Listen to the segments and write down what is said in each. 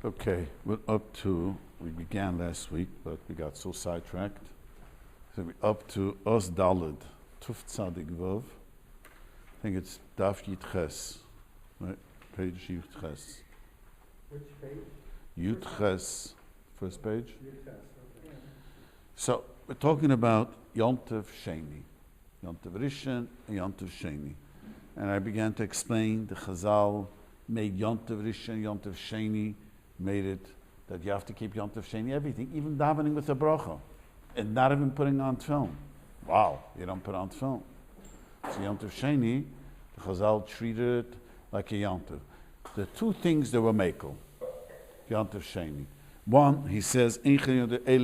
Okay, we began last week, but we got so sidetracked. So we're up to Os Daled, Tuf Tzadik Vov. I think it's Daf Yud Ches, right? Page Yud Ches. Which page? Yud Ches, first page. Yud Ches, okay. So we're talking about Yom Tov Sheni, Yom Tov Rishon and Yom Tov Sheni. And I began to explain the Chazal made Yom Tov Rishon, Yom Tov Sheni, made it that you have to keep Yom Tov Sheni, everything, even davening with a bracha, and not even putting on film. Wow, you don't put on film. So Yom Tov Sheni, the Chazal treated it like a Yom Tov. The two things that were makel, Yom Tov Sheni. One, he says, to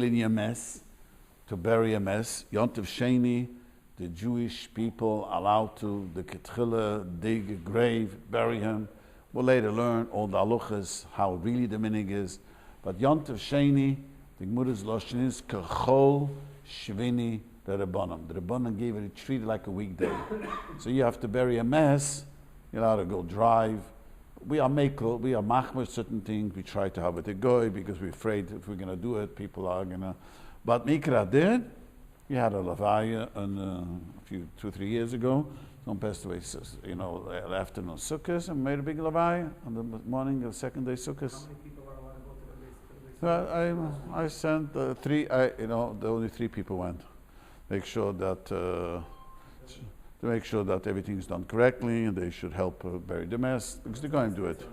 bury a mess. Yom Tov Sheni, the Jewish people allowed to, the Ketchila, dig a grave, bury him. We'll later learn all the halachas, how really the minig is. But Yom Tov Sheni, the Gemara's lashon is kachol shvini the Rabbanim. The Rabbanim gave it, treated like a weekday. So you have to bury a mess, you're allowed to go drive. We are makel, we are machmer certain things. We try to have it a goy because we're afraid if we're going to do it, people are going to. But Mikra did. We had a levaya a few 2-3 years ago. Someone passed away, afternoon sukkahs, and made a big levaya on the morning of the second day sukkahs. How many people are allowed to go to the base? I sent three. The only 3 people went. Make sure that to make sure that everything is done correctly, and they should help bury the mess because they're going to do it.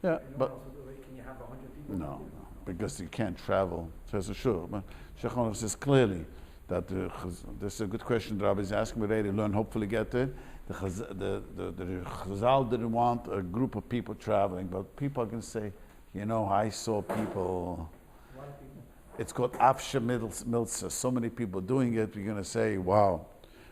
Yeah, but Can you have 100 people? no, because you can't travel. Says sure, but Shechon says clearly that this is a good question the Rabbi is asking. We're ready to learn. Hopefully, get it. The Chazal didn't want a group of people traveling, but people can say, I saw people. A lot of people. It's called Afshe Milza. So many people doing it. You're going to say, wow.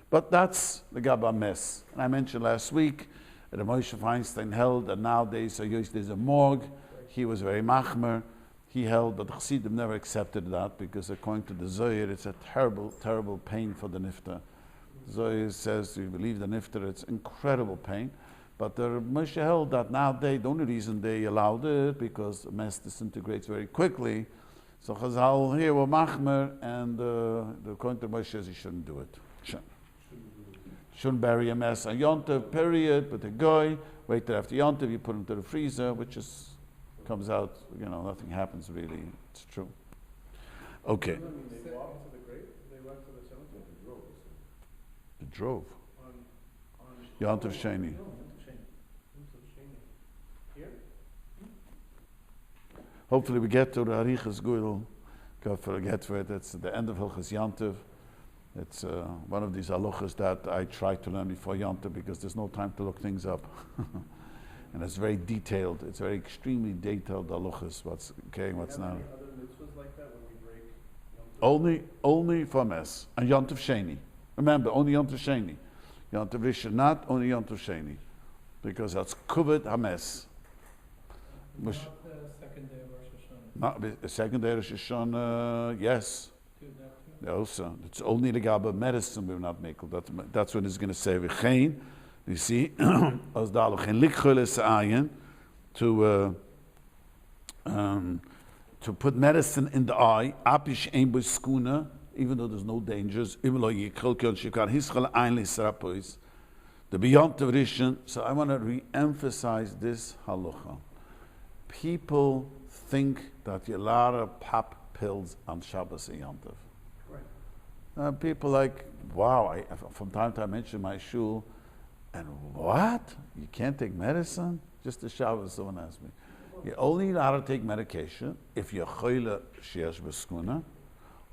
But that's the Gabba mess. And I mentioned last week that Moshe Feinstein held that nowadays there's a morgue. He was very machmer. He held, but the Chassidim never accepted that because according to the Zohar, it's a terrible, terrible pain for the nifta. Zohar says, you believe the nifta, it's incredible pain. But the Moshe held that nowadays, the only reason they allowed it because the mess disintegrates very quickly. So Chazal here were machmer, and according to Moshe says you shouldn't do it. Shouldn't bury a mess on Yom Tov, period, but the guy, wait till after Yom Tov, you put him to the freezer, which is comes out, nothing happens really. It's true. Okay. They walked to the grave? They went to the cemetery? They drove. On Yom Tov Sheni. No, Yom Tov Sheni. Here? Hopefully we get to the Arichas Gudel. God forget for it. It's the end of Hilchas Yom Tov. It's one of these halachas that I try to learn before Yom Tov because there's no time to look things up. And it's very detailed. It's very extremely detailed halachas. What's okay, what's not. Other mitzvahs like that when we break Yom Tov? Only for mess and Yom Tov Sheni. Remember, only Yom Tov Sheni. Yom Tov Rishon, not only Yom Tov Sheni, because that's covered hames. Not the second day of Rosh Hashanah. Not the second day of Rosh Hashanah. Yes. Do that too? Also, it's only the gaba medicine we will not make. That's what it's going to say. V'chein, you see, as dalochen likchules ayin to put medicine in the eye. Apish ein b'skuna, even though there's no dangers. Even though yichol kol shikar hischal ein lisrapois. The beyond of Rishon. So I want to re-emphasize this halacha. People think that you're allowed to pop pills on Shabbos and Yom Tov. Right. People like, wow, from time to time I mention my shul, and what? You can't take medicine? Just the Shabbos, someone asked me. You're only allowed to take medication if you're choyle sheyesh b'skuna,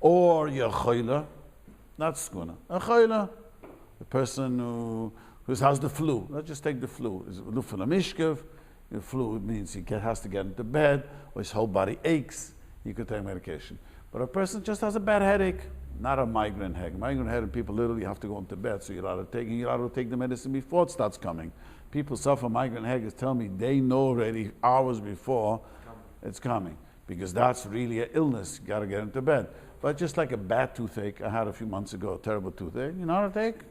or you're choyle, not skuna, a choyle, the person who has the flu. Let's just take the flu. Is lufala mishkev. The flu means he has to get into bed, or his whole body aches. He could take medication. But a person just has a bad headache, not a migraine headache. Migraine headache, people literally have to go into bed, so you're allowed to take the medicine before it starts coming. People suffer migraine headaches, tell me they know already hours before it's coming, because that's really an illness. You got to get into bed. But just like a bad toothache, I had a few months ago, a terrible toothache. You know how to take,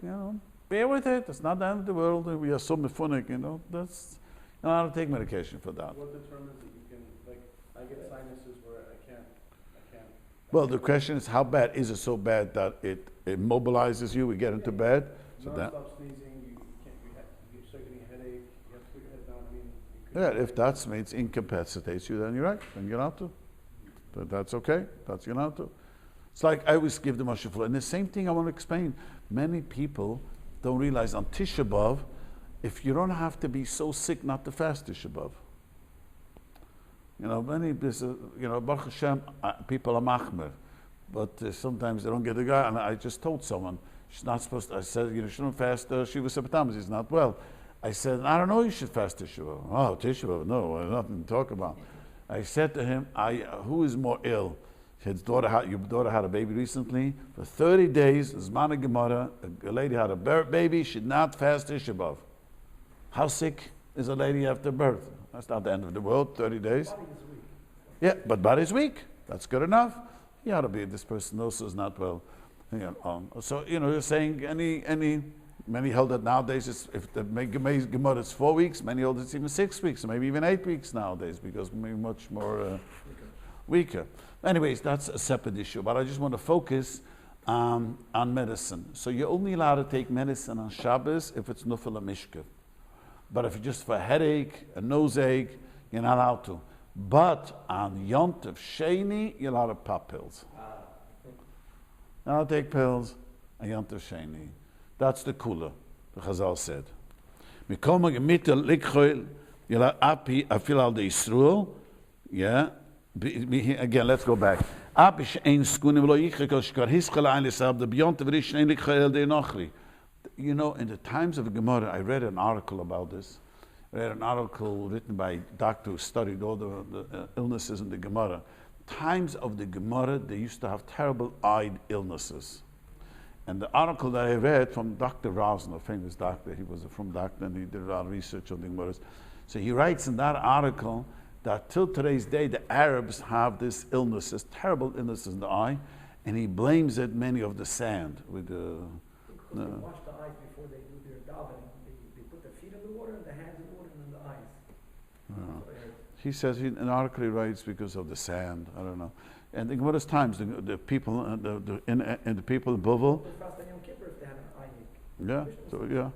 bear with it. It's not the end of the world. We are so mephonic, that's, you know how to take medication for that. What determines that you can, like, I get sinuses where I can't. Well, the question is, how bad? Is it so bad that it immobilizes you? We get into bed? So that, Non-stop sneezing, you start getting a headache, you have to put your head down, yeah, if that means incapacitates you, then you're right, then you're not to. But that's okay, that's you're not to. It's like I always give the Moshe Flu. And the same thing I want to explain. Many people don't realize on Tisha B'Av, if you don't have to be so sick not to fast Tisha B'Av. Baruch Hashem, people are machmer, but sometimes they don't get the guy. And I just told someone, she's not supposed to, I said, you shouldn't fast Shiva Sabbatam, he's not well. I said, I don't know, you should fast Tisha B'Av. Oh, Tisha B'Av, no, nothing to talk about. I said to him, who is more ill? Your daughter had a baby recently. For 30 days, Zman Gemara, a lady had a baby, should not fast Tisha B'Av. How sick is a lady after birth? That's not the end of the world, 30 days. body is weak. Yeah, but body's weak. That's good enough. You ought to be, this person also is not well. So, you're saying many hold that nowadays, if the Gemara is 4 weeks, many hold it's even 6 weeks, or maybe even 8 weeks nowadays, because maybe much more weaker. Anyways, that's a separate issue, but I just want to focus on medicine. So you're only allowed to take medicine on Shabbos if it's nufel mishkev. But if it's just for a headache, a nose ache, you're not allowed to. But on Yom Tov Sheni, you're allowed to pop pills. You're allowed to take pills on Yom Tov Sheni. That's the kula, the Chazal said. Yeah. Again, let's go back. In the times of the Gemara, I read an article about this. I read an article written by a doctor who studied all the illnesses in the Gemara. Times of the Gemara, they used to have terrible eye illnesses. And the article that I read from Dr. Rosner, a famous doctor, he was a from doctor and he did a lot of research on the Gemara. So he writes in that article that till today's day, the Arabs have this illnesses, terrible illnesses in the eye, and he blames it mainly of the sand with the. Because they wash the eyes before they do their davening. They put their feet in the water, and the hands in the water, and then the eyes. He says in an article he writes because of the sand. I don't know. And in Gemara's times, the people, the people in Bovel. They fast on Yom Kippur if they have an eye ache. Yeah. So yeah.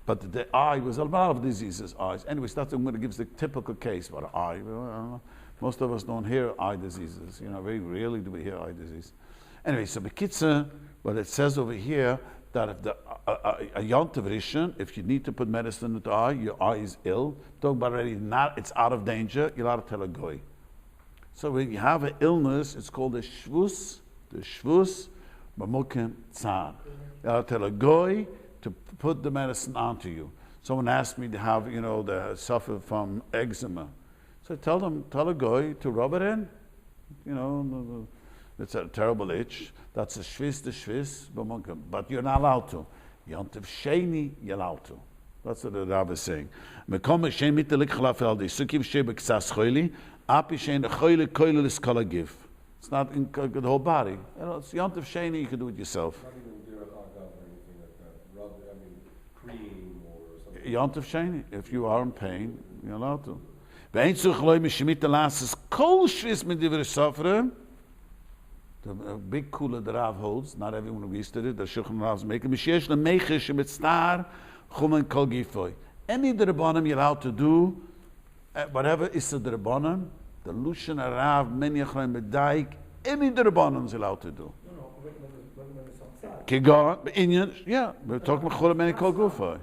But the eye was a lot of diseases. Eyes. Anyways, that's what it gives the typical case about an eye. I don't know. Most of us don't hear eye diseases. Very rarely do we hear eye disease. Anyway, so Bekitza, what it says over here, that if a Yom Tov Rishon, if you need to put medicine in the eye, your eye is ill, talk about already it's out of danger, you're allowed to tell a goy. So when you have an illness, it's called a shvus, b'mokem tzar. You're allowed to tell a goy to put the medicine onto you. Someone asked me to have, they suffer from eczema. So tell a goy to rub it in. It's a terrible itch. That's a shvis, but you're not allowed to. Yom Tov Sheni, you're allowed to. That's what the Rabbi is saying. It's not in the whole body. It's Yom Tov Sheni, you can do it yourself. Not even do a hot dog or anything like that. Cream or something. Yom Tov Sheni, if you are in pain, you're allowed to. The big kula that Rav holds, not everyone agrees to it, the Shulchan Rav's making, any D'Rabbanim you're allowed to do, whatever is the D'Rabbanim, the Lushan Rav, many Achraim Medaik, any D'Rabbanim is allowed to do. No, when it's on side. Kigon, yeah, we're talking about Chol Meni Kol Gufay.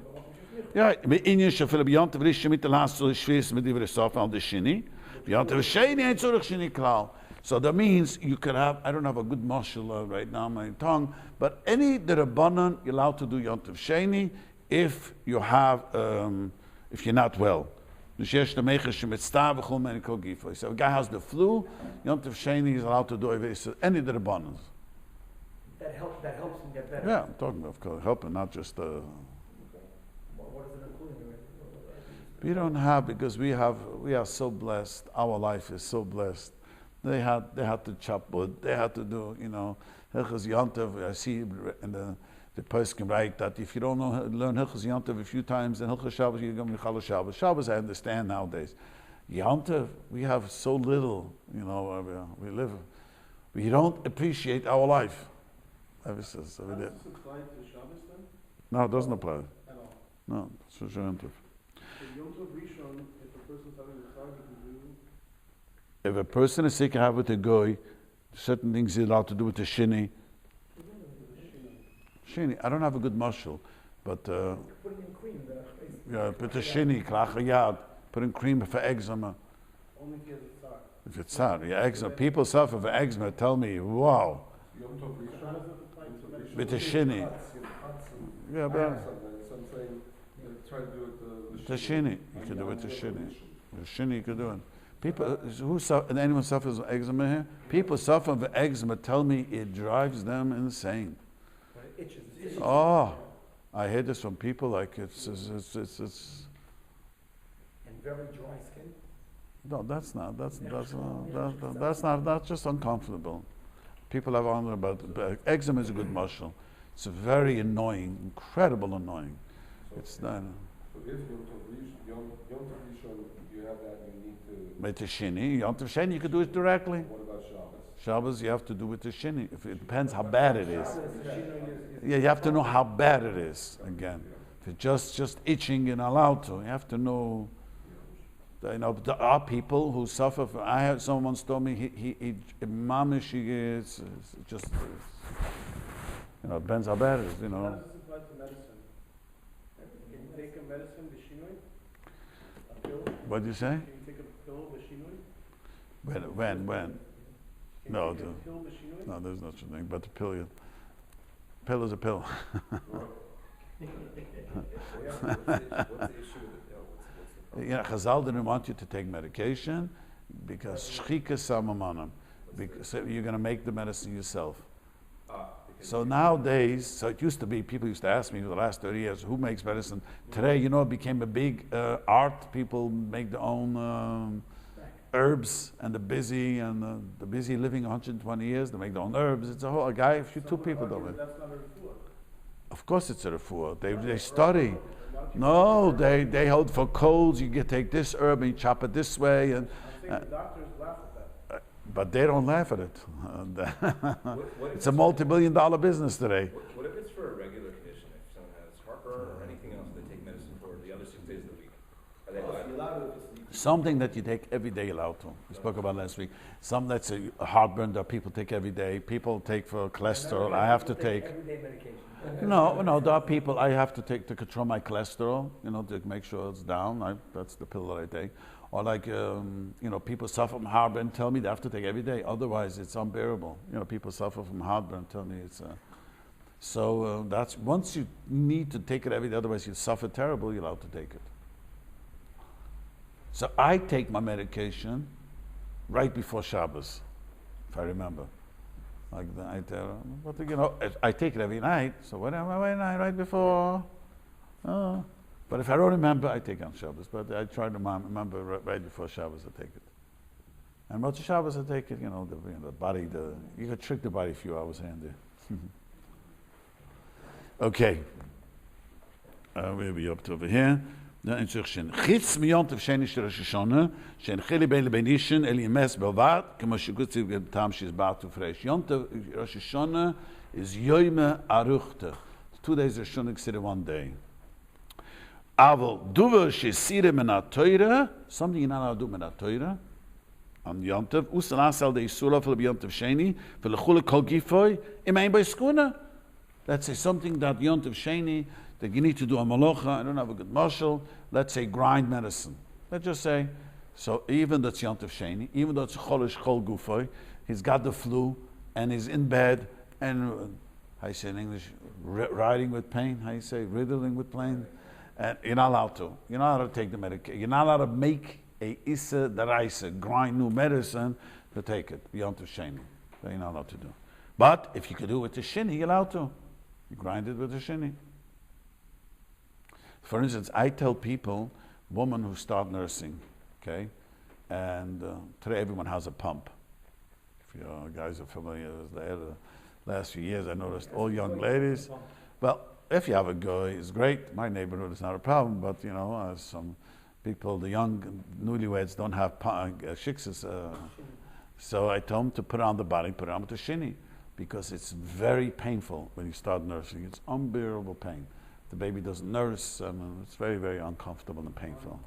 Yeah, Inyan Shafil B'Yom Tov Rishon mit the last Shvis mit Divrei Sof al the Shini, B'Yom Tov Sheni ain't Tzorich Shini Klal. So that means you could have, I don't have a good marshal right now on my tongue, but any D'Rabbanan, you're allowed to do Yom Tov Sheni if you have, if you're not well. So a guy has the flu, Yom Tov Sheni is allowed to do any D'Rabbanan. That helps him get better. Yeah, I'm talking about helping, not just. What is it including? We don't have, because we are so blessed. Our life is so blessed. They had to chop wood. They had to do, Hilchos Yom Tov. I see in the post can write that if you don't learn Hilchos Yom Tov a few times, then Hilchos Shabbos you go to Chala Shabbos. Shabbos I understand nowadays. Yom Tov, we have so little, we don't appreciate our life. Does this apply to Shabbos then? No, it doesn't apply. At all? No, it's just Yom Tov. The Yom Tov Rishon, if a person's having a child, he can do. If a person is sick, have with a goy, certain things he's allowed to do with the shini. Shini, I don't have a good mashal, but Putting in cream, put the shini, klachayad, put in cream for eczema. Only if he has a tzar. If it's sad, eczema. People suffer from eczema. Tell me, wow, Yom Tov Rishon. with the shini. Yeah, but So I'm saying, try to do it with the shini, you can do it with the shini. The shini you can do it. People who suffer, anyone suffers from eczema here? People suffer from eczema. Tell me, it drives them insane. When it itches. Oh, I hear this from people like it's And very dry skin. no, that's not, that's just uncomfortable. People have on about eczema is a good muscle. It's very annoying, incredible annoying. It's not. So if Yom Tov Rishon, you have that, you need to. With the shini, Yom Tov Sheni, you can do it directly. What about Shabbos? Shabbos, you have to do with the shini. If it depends how bad it is. Is Yeah, you have to know how bad it is. Again, if it's just itching, you're not allowed to. You have to know. There are people who suffer from. I had someone once told me he mamish is just. It depends how bad it is. How does this apply to medicine? Can you take a medicine, the shinoi? A pill? What do you say? Can you take a pill, the shinoi? When? Can No, you take a pill, the shinoi? No, there's no such thing. But the pill, pill is a pill. What's the issue with the pill? What's the problem? Chazal didn't want you to take medication because shchika samamanam. Because you're going to make the medicine yourself. So nowadays, so it used to be, people used to ask me for the last 30 years, who makes medicine? Today, it became a big art. People make their own herbs, and the busy living 120 years, they make their own herbs. It's a guy, two people do it. That's not a refuah. Of course it's a refuah. They study. No, they hold for colds, you can take this herb and you chop it this way. And I'm saying the doctors laugh at that. but they don't laugh at it. What if It's a multi-billion-dollar business today. What if it's for a regular condition? If someone has heartburn or anything else, they take medicine for the other 6 days of the week. Are they allowed? Something that you take every day allowed to. We spoke about last week. Some that's a heartburn that people take every day. People take for cholesterol. I have to take. Everyday medication. No, there are people I have to take to control my cholesterol, to make sure it's down. That's the pill that I take. Or like, people suffer from heartburn, tell me they have to take every day. Otherwise, it's unbearable. People suffer from heartburn, tell me it's... So that's, once you need to take it every day, otherwise you suffer terrible, you're allowed to take it. So I take my medication right before Shabbos, if I remember. Like the night, I take it every night. So every night, right before. But if I don't remember, I take it on Shabbos. But I try to remember right before Shabbos I take it. And Motzei Shabbos I take it. The body. You can trick the body a few hours here and there. Okay. We'll be up to over here. Chitz miyont of sheni shel Rosh Hashanah, she'en chili bein lebenishin el yemes belvad, kemo shegutzi v'tam she's back to fresh. Yom Tov Rosh Hashanah is Yoime Aruchte. 2 days Rosh Hashanah consider 1 day. Aval duva shesire menat Torah, something you're not allowed to do menat Torah on Yom Tov. Usalas al de Yisula for Yom Tov Sheni for lechule kol gifoy imein by skuna. Let's say something that Yom Tov Sheni that you need to do a malocha. I don't have a good mashal. Let's say grind medicine. Let's just say, so even though it's Yom Tov Sheni, even though it's cholish chol gufoy, he's got the flu and he's in bed and how you say in English, riding with pain. How you say riddling with pain? And you're not allowed to. You're not allowed to take the medication. You're not allowed to make a issa daraisa, grind new medicine to take it. Yom Tov Sheni. That you're not allowed to do. But if you could do it with the shini, you're allowed to. You grind it with the shini. For instance, I tell people, women who start nursing, okay, and today everyone has a pump. If you guys are familiar with that, the last few years I noticed all young ladies, well, if you have a guy, it's great. My neighborhood is not a problem, but some People, the young newlyweds don't have shiksas. So I told him to put it on the body, put it on with the shini, because it's very painful when you start nursing. It's unbearable pain. The baby doesn't nurse, and it's very, very uncomfortable and painful.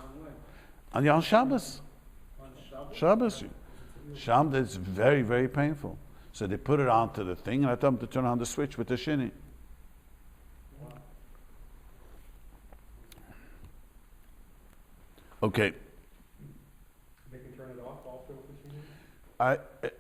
On Shabbos. Shabbos. Shabbos, it's very, very painful. So they put it onto the thing, and I told them to turn on the switch with the shini. Okay. They can turn it off also with the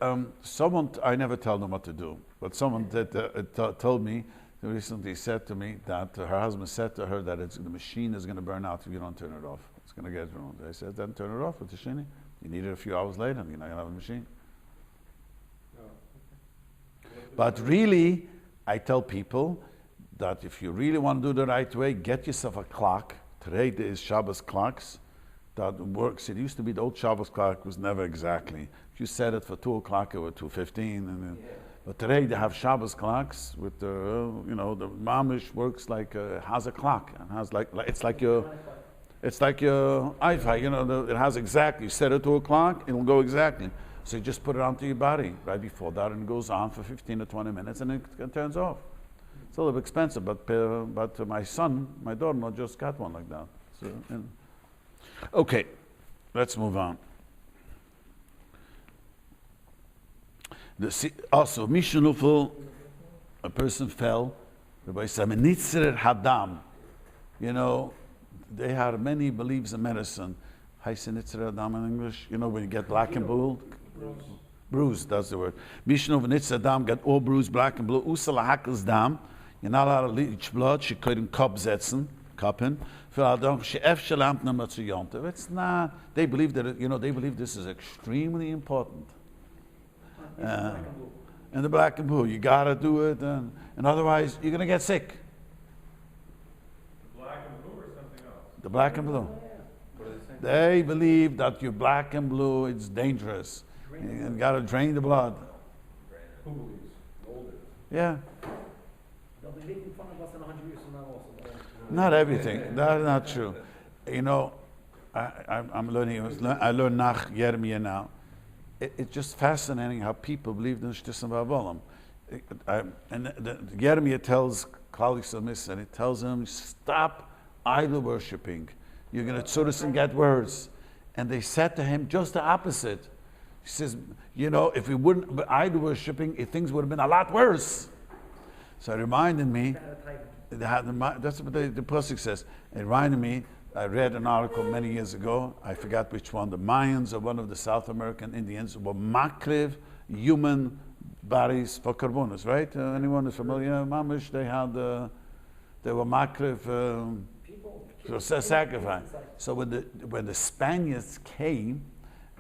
shini? Someone, I never tell them what to do, but someone that told me, recently said to me that her husband said to her that the machine is going to burn out if you don't turn it off. It's going to get ruined. I said, then turn it off with the shini. You need it a few hours later, you're not going to have a machine. No. But really, I tell people that if you really want to do the right way, get yourself a clock. Today there is Shabbos clocks that works. It used to be the old Shabbos clock was never exactly. If you set it for 2 o'clock, it was 2:15. But today they have Shabbos clocks with the, the mamish works like has a clock and has it's like your iPhone. It has exactly. You set it 2 o'clock, it'll go exactly. So you just put it onto your body right before that, and it goes on for 15 to 20 minutes, and it turns off. It's a little bit expensive, but my daughter just got one like that. So, okay, let's move on. Also, Mishnufel, a person fell. Rabbi said, "Menitzeret hadam." They had many beliefs in medicine. How you say Nitzeret hadam in English? When you get black and blue. Bruised, that's the word. Mishnufel Nitzeret hadam got all bruised, black and blue. Usala hakels dam. You're not allowed to leach blood. She couldn't cuppen. It's not. They believe that they believe this is extremely important. And the black and blue, you gotta do it, and otherwise you're gonna get sick. The black and blue or something else? The black and blue. They believe that your black and blue, it's dangerous. You gotta drain the blood. Who believes? Old is. Yeah. They'll be making fun of us in 100 years from now also. Not everything. That's not true. I'm learning. I learn nach Yermiyah now. It's just fascinating how people believe in Sh'tisam V'Avolim. And Yermiyah tells Klal Yisrael, and it tells him, stop idol worshipping. You're going to tzuris and get worse. And they said to him just the opposite. He says, if we wouldn't be idol worshipping, things would have been a lot worse. So it reminded me, that's what the pasuk says. It reminded me, I read an article many years ago, I forgot which one, the Mayans or one of the South American Indians were makriv human bodies for karbonos, right? Anyone is familiar? Mamish, they were makriv for sacrifice. So when the Spaniards came,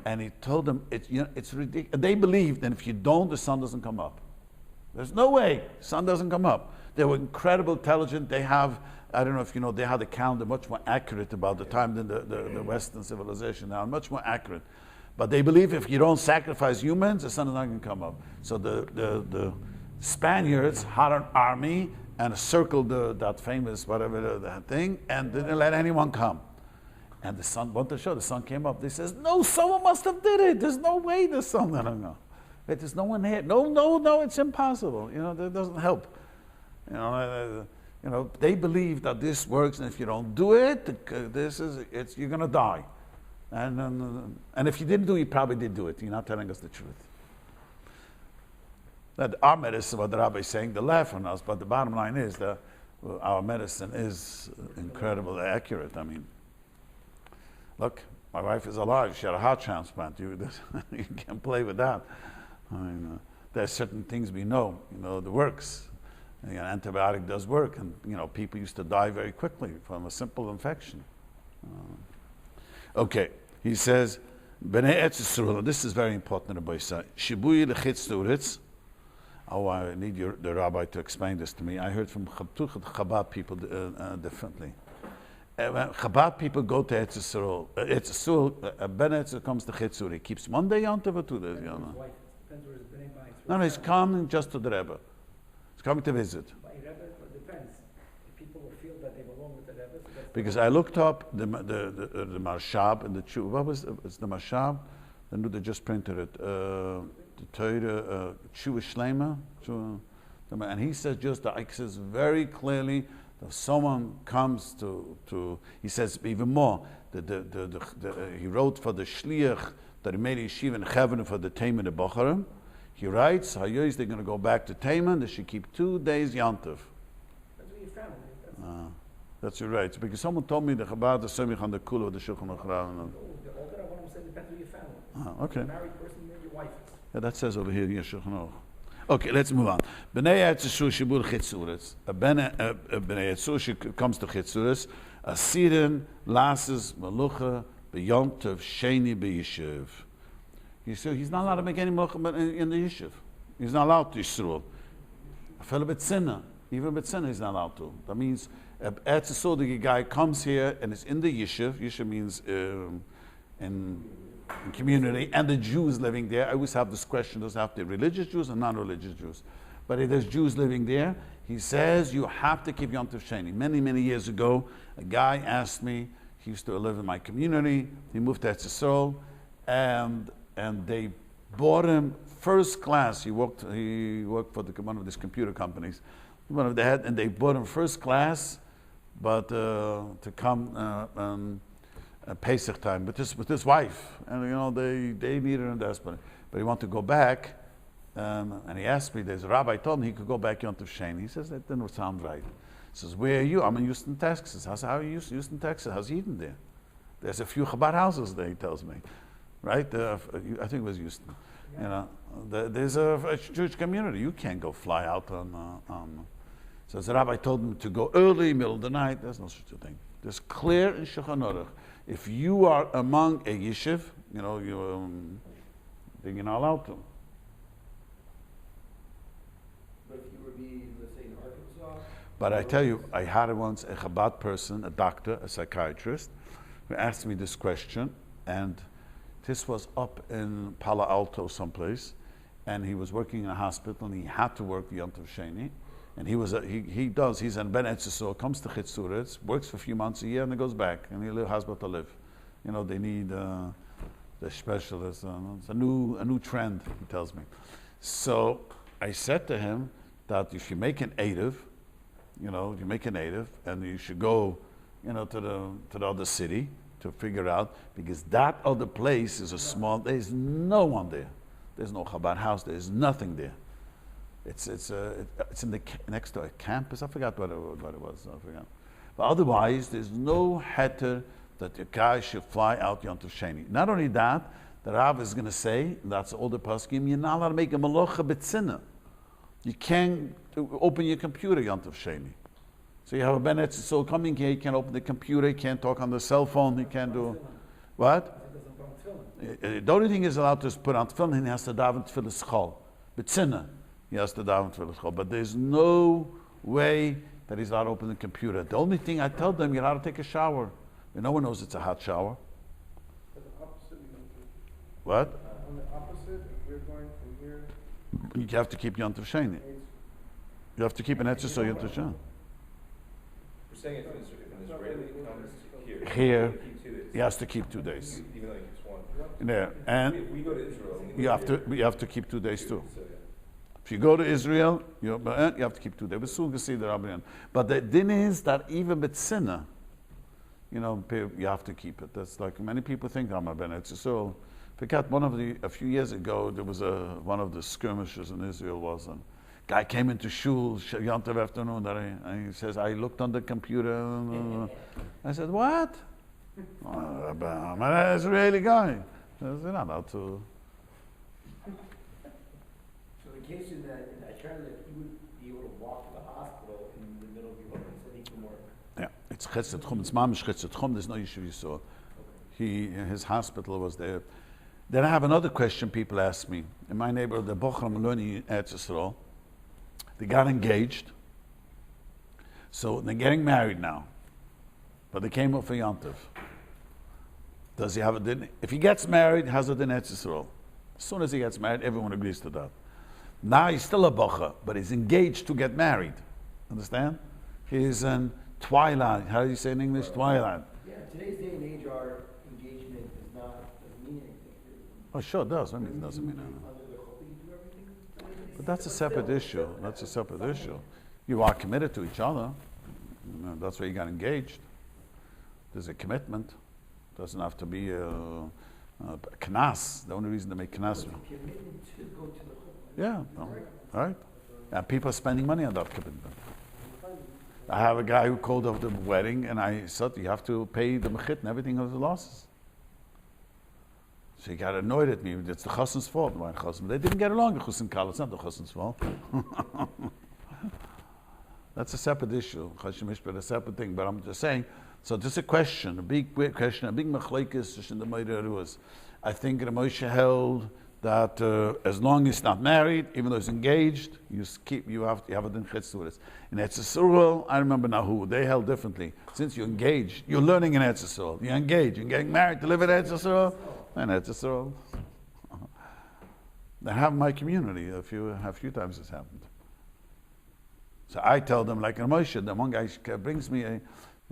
and he told them, it's ridiculous. They believed that if you don't, the sun doesn't come up. There's no way the sun doesn't come up. They were incredibly intelligent. They have, I don't know if you know, they had a calendar much more accurate about the time than the Western civilization now, much more accurate. But they believe if you don't sacrifice humans, the sun is not going to come up. So the Spaniards had an army and circled that famous whatever that thing, and didn't let anyone come. And the sun, the sun came up. They says, no, someone must have did it. There's no way the sun didn't go. There's no one here. No, it's impossible. That doesn't help. They believe that this works, and if you don't do it, you're going to die. And if you didn't do it, you probably did do it. You're not telling us the truth. That our medicine, what the Rabbi is saying, they laugh on us, but the bottom line is that our medicine is incredibly accurate. I mean, look, my wife is alive. She had a heart transplant. You can't play with that. I mean, there's certain things we know, that works. Antibiotic does work, and people used to die very quickly from a simple infection. Okay, he says, B'nei Etz Yisrael. This is very important, Rabbi Yisrael. Shibui lechitz turitz. Oh, I need the rabbi to explain this to me. I heard from Chabad people differently. When Chabad people go to Etz Yisrael, Ben Etz Yisrael comes to Chitzur. He keeps 1 day Yom Tov or 2 days Yom Tov. No, he's coming just to the Rebbe. He's coming to visit. By Rebbe, it depends. If people will feel that they belong with the Rebbe. Because I looked up the Marshab and the Chu. What was it's the Marshab? Then they just printed it. The Torah Jewish Shlema, and he says just that. He says very clearly that if someone comes to he says even more. He wrote for the shliach that he made a yeshiva in Chevron for the Taiman and Bocharim. He writes, Hayois, they're going to go back to Taiman. They should keep 2 days Yom Tov. That's what your family. That's your right. Because someone told me the Chabad the Semich on the Kula of the Shulchan Aruch. The older I want to say depends on your family. Okay. You're a married person, maybe your wife is. Yeah, that says over here, Shulchan Aruch. Okay, let's move on. Bnei Yitzur Shibur Chitzuris. Bnei Yitzur comes to Chitzuris. Asirin Lasses Malucha B'Yom Tov Sheni B'Yishuv. You see, he's not allowed to make any Malucha in the Yishuv. He's not allowed to Yisroel. A fellow B'Tzina, even B'Tzina he's not allowed to. That means Eretz the guy comes here and is in the Yishuv. Yishuv means in community, and the Jews living there. I always have this question: does it have to be religious Jews or non-religious Jews? But if there's Jews living there, he says you have to keep Yom Tov Sheni. Many years ago, a guy asked me. He used to live in my community. He moved to Eretz Yisrael, and they bought him first class. He worked for one of these computer companies. And they bought him first class, but to come Pesach time with his wife, and they needed him desperately. But he wanted to go back, and he asked me. There's a rabbi told me he could go back Yom Tov Sheni. He says that didn't sound right. He says, "Where are you? I'm in Houston, Texas." How are you, Houston, Texas? How's Eden there? There's a few Chabad houses there. He tells me, right? I think it was Houston. Yeah. There's a Jewish community. You can't go fly out on. So the rabbi told him to go early, middle of the night. There's no such a thing. There's clear in Shulchan Aruch. If you are among a yeshiv, then you're not allowed to. But if you were let's say, in Arkansas. But I tell you, I had once a Chabad person, a doctor, a psychiatrist, who asked me this question, and this was up in Palo Alto someplace, and he was working in a hospital, and he had to work the Yom Tov Sheni. And he's in Ben Etzisol, comes to Chitzuretz, works for a few months a year, and then goes back, and he has but to live. They need the specialists. It's a new trend, he tells me. So I said to him that if you make an Erev, and you should go, to the other city to figure out, because that other place is there's no one there. There's no Chabad house, there's nothing there. It's in the next to a campus. I forgot what it was. I forgot. But otherwise, there's no heter that the guy should fly out Yom Tov Sheni. Not only that, the Rav is going to say, that's all the paskim, you're not allowed to make a malocha b'tzina. You can't open your computer Yom Tov Sheni. So you have a Ben Etzisol coming here, he can't open the computer, he can't talk on the cell phone, he can't do... What? The only thing he's allowed to is put on tefillin, he has to daven tefillin schol. B'tzina. He has to daven tefillin schol. But there's no way that he's allowed to open the computer. The only thing I tell them, you're allowed to take a shower. No one knows it's a hot shower. But the opposite, what? On the opposite, if we're going from here... You have to keep Yom Tov Sheni. You have to keep an Etzisol Yom Tov Sheni. We're saying if an Israeli comes here, he has to keep 2 days. Even though he keeps one. Yeah, and If we go to Israel, you have to keep 2 days too. If you go to Israel, you have to keep 2 days. But soon you see the Rabbi. But the din is that even with sinner, you have to keep it. That's like many people think I'm a Ben Etzisol. Forget a few years ago there was one of the skirmishes in Israel was a guy came into shul Yom Tov afternoon and he says, I looked on the computer. I said, what? I'm an Israeli guy. You're not allowed to. So in case in that term that he would be able to walk to the hospital in the middle of your work, so he can work. Yeah, it's Chetzet Chum. It's Mamish Chetzet Chum. There's no issue you saw. His hospital was there. Then I have another question people ask me. In my neighborhood, the Bochram learning Eretz Yisrael, they got engaged. So they're getting married now. But they came up for Yom Tov. Does he have a din? If he gets married, he has a din Eretz Yisrael. As soon as he gets married, everyone agrees to that. Now he's still a bocha, but he's engaged to get married. Understand? He's in twilight. How do you say in English? Twilight. Yeah, today's day and age, our engagement doesn't mean anything. Oh, sure, it does. I mean, it doesn't mean anything. Under the chuppah, you do everything. But that's a separate issue. That's a separate issue. You are committed to each other. You know, that's why you got engaged. There's a commitment. Doesn't have to be a knas. The only reason to make knas. Commitment to go to the chuppah. Yeah, no, right. And people are spending money on that commitment. I have a guy who called off the wedding, and I said, you have to pay the mechit and everything of the losses. So he got annoyed at me. It's the chassan's fault. They didn't get along, the chassan kal. It's not the chassan's fault. That's a separate issue. Chashem Mishpat, a separate thing. But I'm just saying, so just a question, a big question, a big machlekes in the Meideh was, I think the Moshe held that as long as he's not married, even though he's engaged, you have a din chitzuris. In Eretz Yisrael, I remember now who they held differently. Since you're engaged, you're learning in Eretz Yisrael. You're engaged. You're getting married to live in Eretz Yisrael. In Eretz Yisrael, that happened in my community a few times. It's happened. So I tell them like in Moshe. The one guy brings me a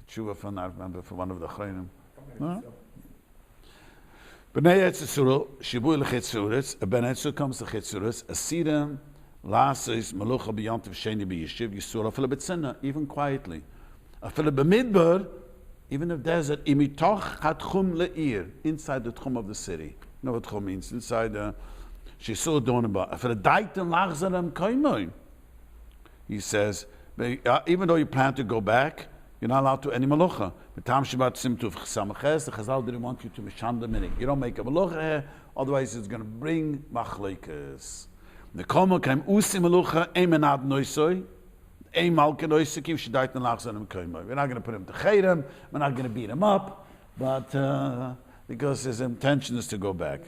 tshuva from I remember from one of the chayim. B'nei Eretz Yisrael, shibu l'chitzuris, a ben Eretz comes to chitzuris, a sidem, lasis, melucha b'yom tov sheni b'yishiv, Yisrael, afil b'tzinna, even quietly. Afil b'midbar, even if desert, imitoch hatchum le'ir, inside the tchum of the city. You know what tchum means? Inside the Shisur Donaba. Afil daitem lachzarem koimoin. He says, even though you plan to go back, you're not allowed to any malacha. The Chazal didn't want you to misham the minig. You don't make a malacha here, otherwise it's going to bring machleikas. The komo kaim usi malacha emenad noisoi, ein malke noisoi kiv shadait nalachzanim koimo. We're not going to put him to chayrim, we're not going to beat him up, but because his intention is to go back.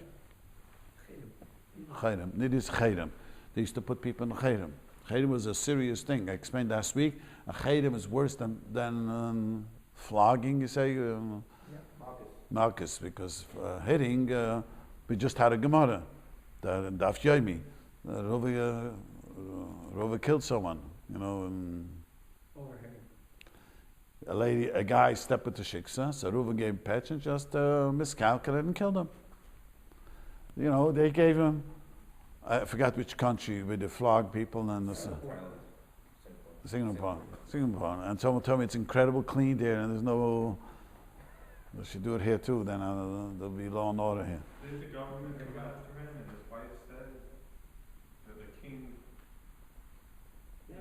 Chayrim, it is chayrim. They used to put people in chayrim. Chayrim was a serious thing. I explained last week. A chayrim is worse than flogging, you say? Malchus, because hitting, we just had a Gemara. Daf Yomi. Rova killed someone, you know. A guy stepped into shiksa, so Reuven gave him patch and just miscalculated and killed him. You know, they gave him, I forgot which country, with the flog people and Singapore. And someone told me it's incredible clean there, and there's no. We should do it here too. Then there'll be law and order here. Did the government come after him, and his wife said that the king? Yeah,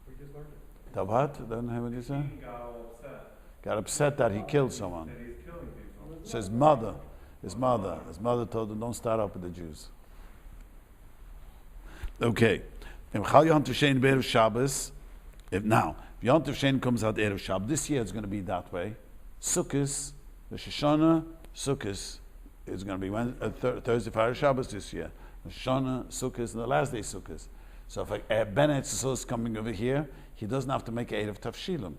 we just learned it. The what? Don't have what you say? The king got all upset. Got upset that he killed someone. That he's killing people. So his mother told him, don't start up with the Jews. Okay. If Yom Tov Shein Be'erev Shabbos, if Yom Tov Shein comes out Erev Shabbos, this year it's going to be that way. Sukkot, the Shoshana, Sukkot is going to be Thursday, Friday, Shabbos this year. The Shoshana, Sukkot, and the last day Sukkot. So if Ben Etzisol is coming over here, he doesn't have to make Erev Tavshilim.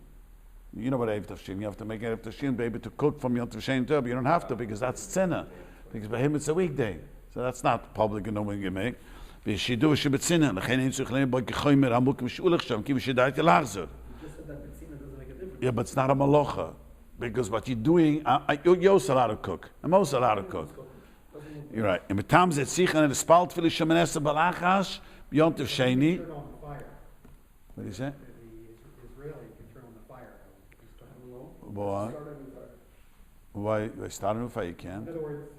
You know what Erev Tavshilim? You have to make Erev Tavshilim, be able to cook from Yom Tov Shein Tov. You don't have to because that's tzina. Because by him it's a weekday. So that's not public and no one can make. בשידור שבצינה, לכן אין צריך להם בו כחומר עמוק משאולך שם, כי בשדעת להחזר. Yeah, but it's not a malacha. Because what you're doing, you're also allowed to cook. I'm also allowed to cook. You're right. And betam zet sich an espalt für die Shemanessa balachas, Yom Tov Sheni. What do you say? The Israeli can turn on the fire. Why start a new fire? You can. In other words,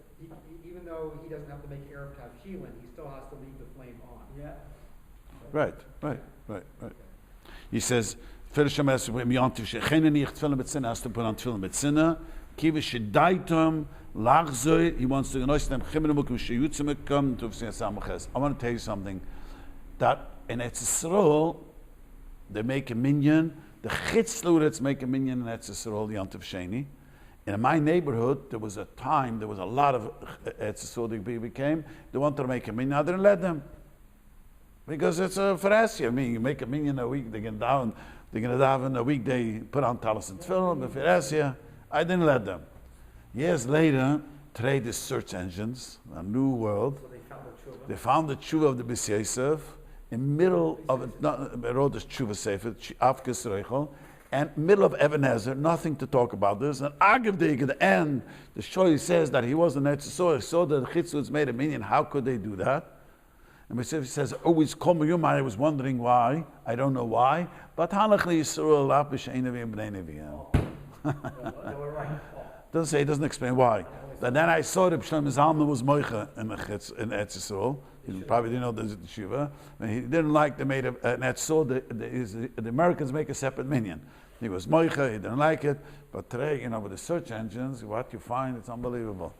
even though he doesn't have to make Erev Tavshilin, he still has to leave the flame on. Yeah. Right. He says, has to put on tefillin betzina. Kiva shedaitum lachzoy. He wants to know them. I want to tell you something. That in Eretz Yisrael, they make a minyan. The chitzlurets make a minyan in Eretz Yisrael, Yom Tov Sheni. In my neighborhood, there was a lot of Eretz Yisrael that became. They wanted to make a minyan. I didn't let them. Because it's a farasi. I mean, you make a minyan a week, they're going to daven a week, they put on talis and tefillin, the farasi. I didn't let them. Years later, today there's search engines, a new world. So they found the tshuva of the Bis Yosef in middle of it. They wrote this tshuva sefer, Afkas Reichel, and middle of Ebenezer, nothing to talk about this. And Agavdig at the end, the Shoy says that he was an Etzisol, saw that the Chitzutz made a minion. How could they do that? And he says, always Kol Yom, I was wondering why. I don't know why. But Halacha Yisrael Lapish Einavim Bnei Nevi'im. They were right. Doesn't say, it doesn't explain why. But then I saw that Shlomo Zalman was Moicha in Eretz Yisrael. He probably didn't know the Shiva. And he didn't like they made an Eretz Yisrael. The Americans make a separate minion. He was Moicha, he didn't like it. But today, with the search engines, what you find, it's unbelievable.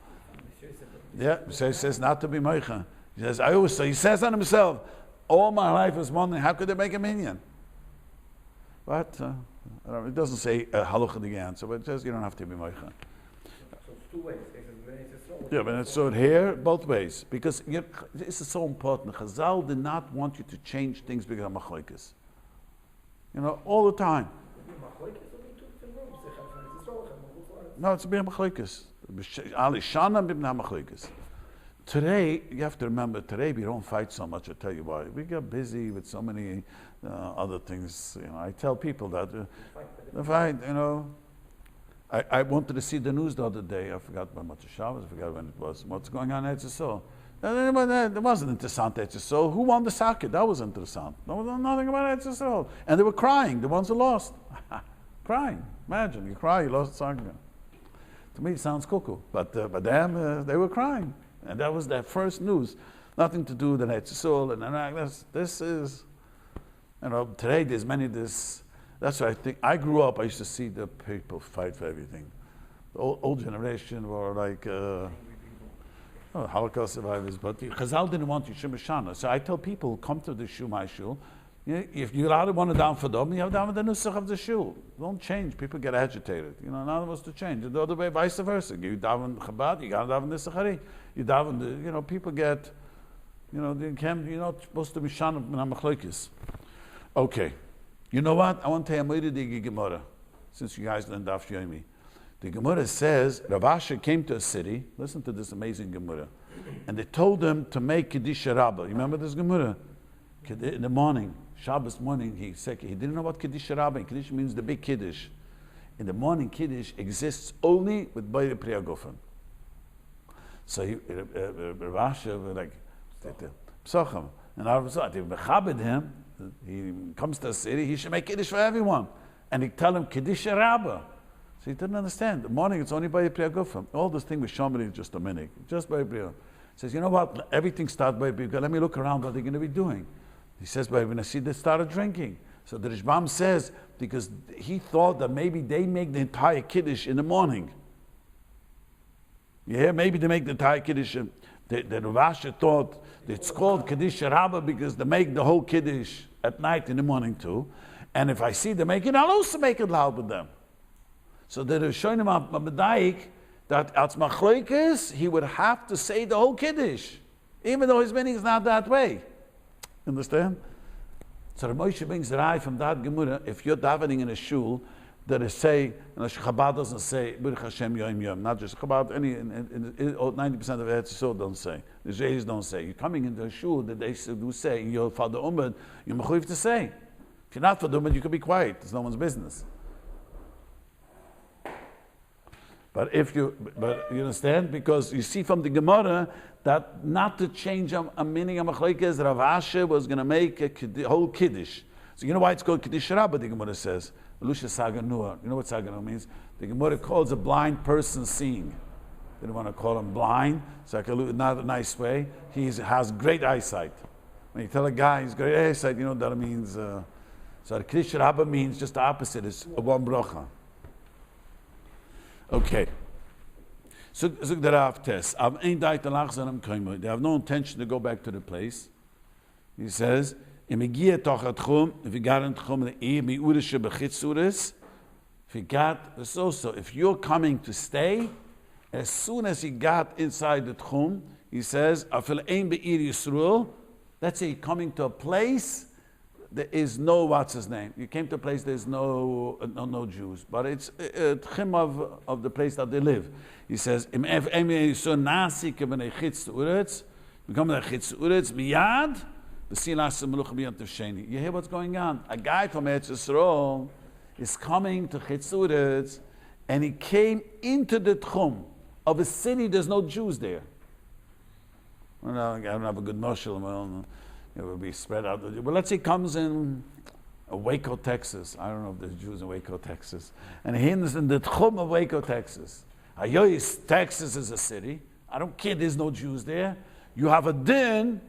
Yeah, he says not to be Moicha. He says, he says on himself, all my life was wondering, how could they make a minion? But it doesn't say halacha the answer, but it says you don't have to be moicha. So it's two ways. Yeah, but it's so here both ways because this is so important. Chazal did not want you to change things because of machlokes. All the time. No, it's being machlokes. Ali shana b'nei machlokes. Today, you have to remember, today we don't fight so much. I'll tell you why. We get busy with so many other things. I tell people that the fight, I wanted to see the news the other day. I forgot by much of Shabbos. I forgot when it was. What's going on at Eretz Yisrael? It wasn't interessant at Eretz Yisrael. Who won the soccer? That was interessant. There was nothing about Eretz Yisrael. And they were crying, the ones who lost. Crying. Imagine, you cry, you lost the soccer. To me, it sounds cuckoo. But them, they were crying. And that was their first news. Nothing to do with the Eretz Yisrael. And this is, today there's many this. That's why I think, I grew up, I used to see the people fight for everything. The old generation were like Holocaust survivors, but Chazal didn't want you Shemashana. So I tell people, come to the my shul. If you allowed one to down for them, you have down with the nusach of the shul. Don't change. People get agitated. None of us to change. The other way, vice versa. You daven Chabad, you got to daven the Sechari. You daven, people get, you're not supposed to be shan machlokes. Okay. You know what? I want to tell you the Gemara, since you guys learned Daf Yomi. The Gemara says, Rav Asher came to a city, listen to this amazing Gemara, and they told him to make Kiddush Rabbah. You remember this Gemara? In the morning, Shabbos morning, he said, he didn't know what Kiddush Rabbah, Kiddush means the big Kiddush. In the morning, Kiddush exists only with Beire Priya Gofen. So Rav Asher was like, Psachim. And all of a sudden, they mechabed him. He comes to a city, he should make Kiddush for everyone. And he tell him Kiddush Rabbah. So he didn't understand. The morning it's only by Priya Gufam. All this thing with Shomri is just a minute. Just by Priya. He says, you know what? Everything starts by Priya. Let me look around what they're going to be doing. He says, by when I see they started drinking. So the Rishbam says, because he thought that maybe they make the entire Kiddush in the morning. Yeah, maybe they make the entire Kiddush. The Rav Asher thought that it's called Kiddush Rabbah because they make the whole Kiddush at night in the morning too. And if I see them make it, I'll also make it loud with them. So the Rishonim Medayik that als machlokes he would have to say the whole Kiddush, even though his meaning is not that way. Understand? So the Moshe brings the Rai from that Gemara. If you're davening in a shul, that is say, Chabad doesn't say Baruch Hashem Yom Yom, not just Chabad. 90% of Eretz Yisrael don't say. The Jews don't say. You're coming into a shul that they do say. You're for the Ummah, you're mechuyev to say. If you're not for the Ummah, you can be quiet. It's no one's business. But you understand, because you see from the Gemara that not to change a meaning of machlokes, Rav Asher was going to make a whole Kiddush. So you know why it's called Kiddush Rabbah? The Gemara says. Lusha Saganua. You know what Saganua means? The Gemara calls a blind person seeing. They don't want to call him blind. Not a nice way. He has great eyesight. When you tell a guy he's great eyesight, you know what that means. So the Kiddush Rabbah means just the opposite. It's one bracha. Okay. So the Rav Tess. They have no intention to go back to the place. He says, if you got if you're coming to stay, as soon as he got inside the tchum, he says, let's say you're coming to a place, there is no, what's his name? You came to a place, there's no Jews, but it's a tchum of the place that they live. He says, you hear what's going on? A guy from Eretz Yisrael is coming to Chetzuretz, and he came into the Tchum of a city. There's no Jews there. Well, no, I don't have a good noshel. Well, it will be spread out. But let's say he comes in Waco, Texas. I don't know if there's Jews in Waco, Texas. And he's in the Tchum of Waco, Texas. Ayoyis, Texas is a city. I don't care, there's no Jews there. You have a din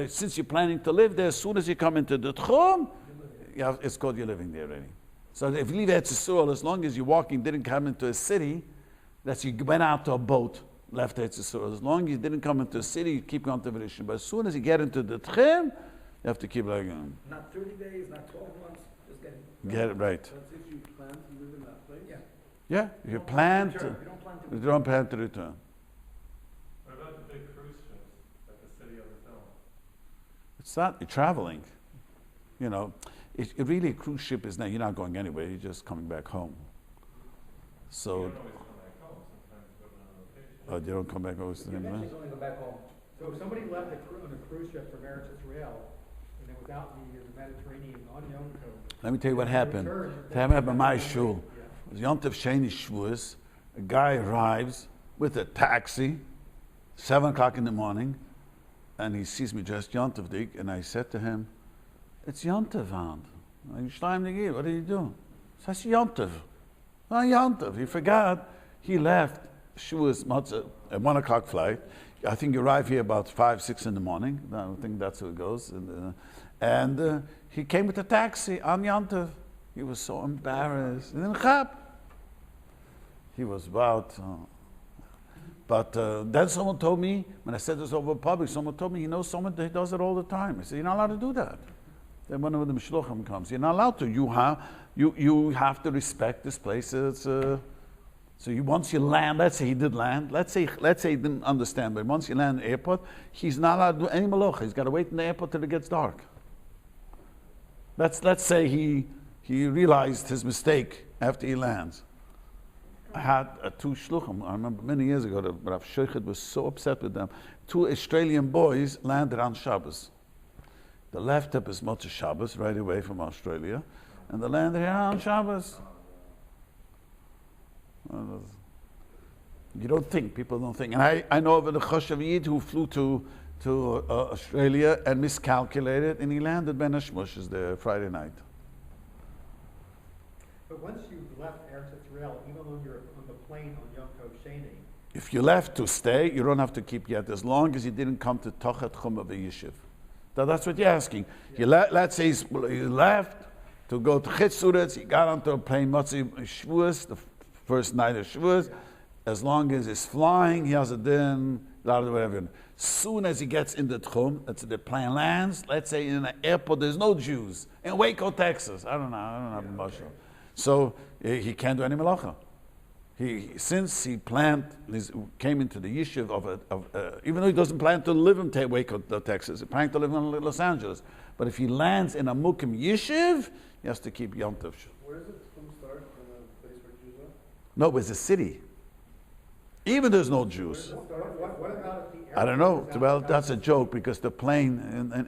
since you're planning to live there, as soon as you come into the Tchum, it's called you're living there already. So if you leave Eretz Yisrael, as long as you're walking, didn't come into a city, that's you went out to a boat, left Eretz Yisrael. As long as you didn't come into a city, you keep going to Rishon. But as soon as you get into the Tchum, you have to keep like Not 30 days, not 12 months, just get it right. That's if you plan to live in that place? Yeah. Yeah, you plan to. You don't plan to. You don't plan to return. What about the big cruise ships that the city of the film? It's not you're traveling. You know, it really a cruise ship is not. You're not going anywhere. You're just coming back home. You So, don't always come back home, sometimes you go to another location. you don't come back over to You the eventually only go back home. So if somebody left on a cruise ship from Eretz Israel, and it was out in the Mediterranean on Yom Tov. Let me tell you what happened. Return, It happened at my shul. Yeah. It was Yom Tov Sheni Shavuos. A guy arrives with a taxi, 7 o'clock in the morning, and he sees me dressed Yom Tov Dik, and I said to him, "It's Yom Tov, Aunt. What are you doing?" So I said, "Yom Tov." "Oh, Yom Tov." He forgot. He left Shavuos Matzah at 1 o'clock flight. I think you arrive here about 5, 6 in the morning. I think that's how it goes. And he came with a taxi on Yom Tov. He was so embarrassed. He didn't chap. He was about. But then someone told me, when I said this over public, someone told me, you know, someone that does it all the time. I said, you're not allowed to do that. Then when the Mishlochim comes, you're not allowed to. You have to respect this place. Once you land, let's say he did land, let's say he didn't understand, but once you land at the airport, he's not allowed to do any malacha. He's got to wait in the airport till it gets dark. Let's say he realized his mistake after he lands. I had 2 shluchim. I remember many years ago that Rav Shochet was so upset with them. 2 Australian boys landed on Shabbos. The left up is Motzei Shabbos, right away from Australia, and they landed here on Shabbos. You don't think, people don't think. And I know of a Choshev Yid who flew to Australia and miscalculated, and he landed Ben Hashmoshes there Friday night. But once you've left Eretz Israel, even when you're on the plane on Yom Tov Sheni, If you left to stay, you don't have to keep yet, as long as you didn't come to Tochet Chum of a Yishuv. That's what you're asking. Yeah. Let's say he left to go to Chetzuretz, he got onto a plane, Motzei Shavuos, the first night of Shavuos. As long as he's flying, he has a din, whatever. Soon as he gets in the Tchum, that's the plane lands, let's say in an airport, there's no Jews. In Waco, Texas. I don't have a mushroom. So he can't do any malacha. Since he came into the yishuv even though he doesn't plan to live in Waco, Texas, he plans to live in Los Angeles. But if he lands in a mukim yishuv, he has to keep Yom Tov. Where does it start from the place where Jews are? No, it's a city. Even there's no Jews. so what about if the airport I don't know. is Well, outside- that's a joke because the plane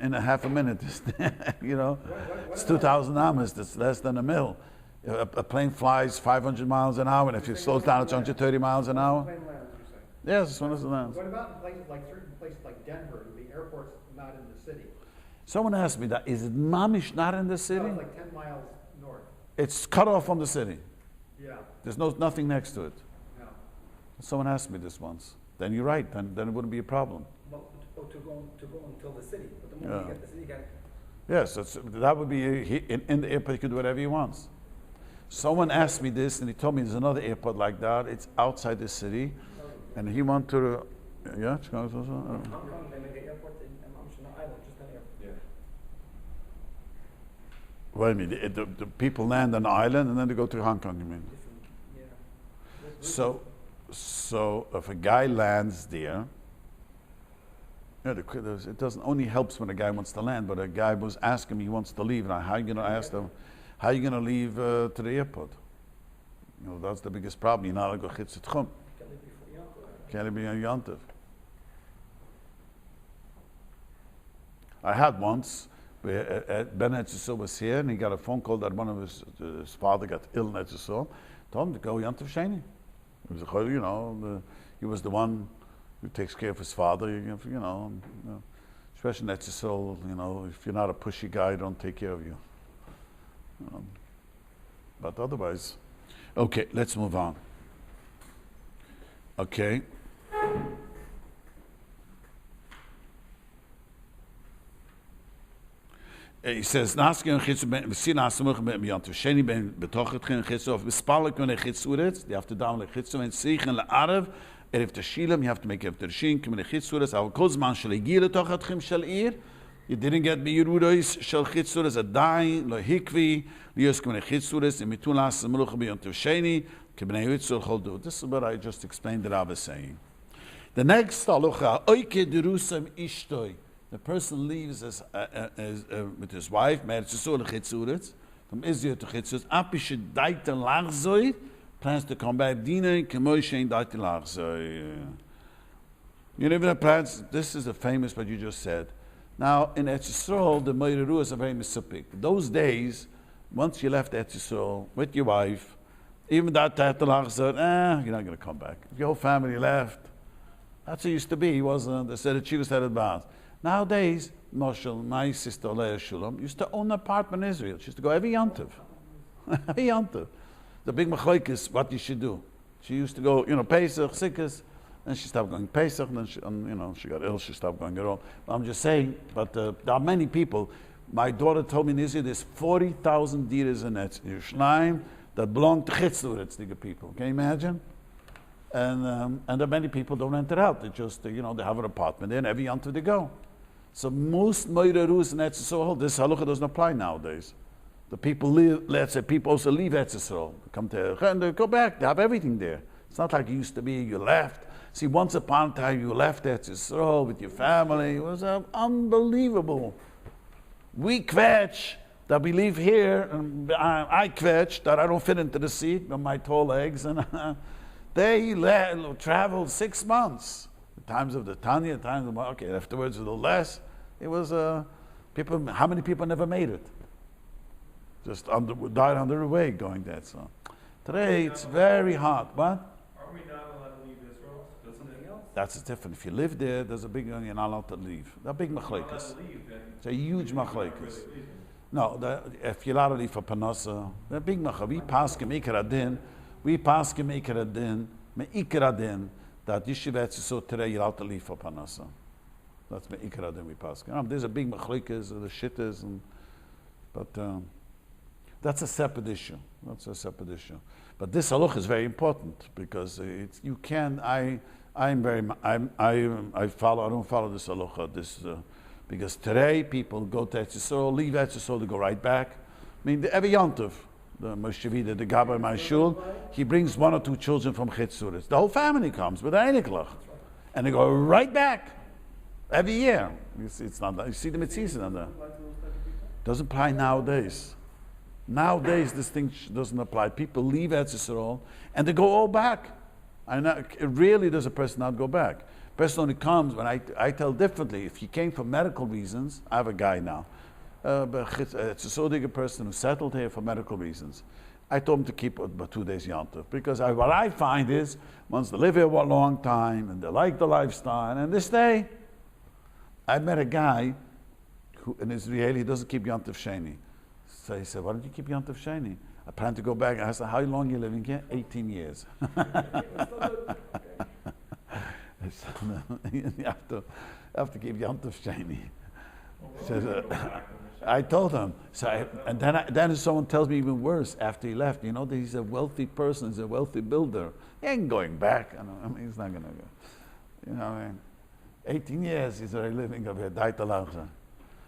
in a half a minute is, it's 2,000 amas. It's less than a mil. A plane flies 500 miles an hour, and if it slows down, it's 130 miles an hour. Plane lands, you're saying? Yes, as soon as it lands. What about in places like certain places like Denver, the airport's not in the city? Someone asked me that. Is it Mamish not in the No, city? it's like 10 miles north. It's cut off from the city. Yeah, There's nothing next to it. no. Someone asked me this once. Then you're right. Then it wouldn't be a problem. Well, to go until the city, but the moment you get the city, you get. Yes, that would be in the airport. He could do whatever he wants. Someone asked me this, and he told me there's another airport like that. It's outside the city, and he went to yeah. Hong Kong, they made an airport in Amsterdam Island, just an airport. Yeah. What do you mean? The people land on the island, and then they go to Hong Kong. You mean? Yeah. So if a guy lands there, it doesn't only helps when a guy wants to land, but a guy was asking me he wants to leave. Now, how are you going to ask them? How are you going to leave to the airport? That's the biggest problem. You're not allowed to go chitz tchum. Can it be for Yom Tov? Can it be on Yom Tov? I had once Ben Etzisol was here, and he got a phone call that one of his father got ill in Etzisol. Told him to go Yom Tov Sheni. He was he was the one who takes care of his father. Especially in Etzisol, if you're not a pushy guy, don't take care of you. But otherwise, okay, let's move on. Okay. He says, "Naskin chitzu ben v'sin asamuch ben b'yantiv sheni ben betochet chen chitzu of b'spalik when a chitzuretz. You have to down le chitzu and sichen le'arav. Erev teshilim, you have to make erev tershin. Kim le chitzuretz. Al kol zman shel igir letochet chen shel ir. You didn't get b'yirudos shel chitzuretz a dain lo hikvi lios kim le chitzuretz and mitun asamuch b'yantiv sheni kim b'nei yitzul choldu." This is what I just explained that I was saying. The next halacha oike derusam ishtoi. The person leaves with his wife, from Israel to Chitzuretz. Api should daite lachzoi, plans to come back. Dina kemoishe daite lachzoi. You know, even plans. This is the famous what you just said. Now in Eretz Yisrael, the Meiruru is a very misupik. Those days, once you left Eretz Yisrael with your wife, even that daite lachzoi, you're not going to come back. If your whole family left, that's what it used to be. He wasn't. They said the Chivas had advanced. Nowadays, Moshel, my sister Leah Shulam, used to own an apartment in Israel. She used to go every Yom Tov. Every Yom Tov. The big machlokes, what you should do. She used to go, Pesach, Sikkas, then she stopped going Pesach, then she got ill, she stopped going at all. I'm just saying, but there are many people. My daughter told me in Israel there's 40,000 diras in Yerushalayim that belong to Chitzuretz, the people. Can you imagine? And there are many people don't rent it out. They just, they have an apartment there, and every Yom Tov they go. So most Meirarus in Eretz Yisrael, this halacha doesn't apply nowadays. The people live, let's say people also leave Eretz Yisrael, come to and they go back, they have everything there. It's not like it used to be, you left. See, once upon a time you left Eretz Yisrael with your family. It was unbelievable. We kvetch that we live here, and I kvetch that I don't fit into the seat with my tall legs, and they traveled 6 months. Times of the Tanya, times of afterwards a little less. It was people. How many people never made it? Just died on their way going that. So today it's very hard. What? Are we not allowed to leave Israel? Does something else? That's different. If you live there, there's a big one. You're not allowed to leave. They're big machlekes. It's a huge machlekes. No, if you're allowed to leave for panasa, they're big machlekes. We pass k'mikradin. We pass k'mikradin. Meikradin. That Yeshiva Etzisot today you're allowed to leave for Panasa. That's my Ikra then we pass. There's a big machlikas, the shittas, but that's a separate issue. That's a separate issue. But this halach is very important because you can. I follow. I don't follow this halacha. Because today people go to Eretz Yisrael, leave Eretz Yisrael to go right back. I mean, every Yom Tov, the Moshavida, the Gabbai, my shul, he brings 1 or 2 children from Chitzuretz. The whole family comes with Einiklach. And they go right back every year. It's not that. You see the mitzvahs on that. Doesn't apply nowadays. Nowadays, this thing doesn't apply. People leave Eretz Yisrael and they go all back. Rarely does a person not go back. Person only comes when I tell differently. If he came for medical reasons, I have a guy now. It's a Sodiga person who settled here for medical reasons. I told him to keep about 2 days Yom Tov because what I find is once they live here for a long time and they like the lifestyle and they stay. I met a guy who in Israel he doesn't keep Yom Tov Sheni. So he said, "Why don't you keep Yom Tov Sheni?" I plan to go back. I said, "How long are you living here?" 18 years. You have to keep Yom Tov Sheni. Says, I told him. And then someone tells me even worse after he left. He's a wealthy person. He's a wealthy builder. He ain't going back. He's not going to go. 18 years he's already living over here.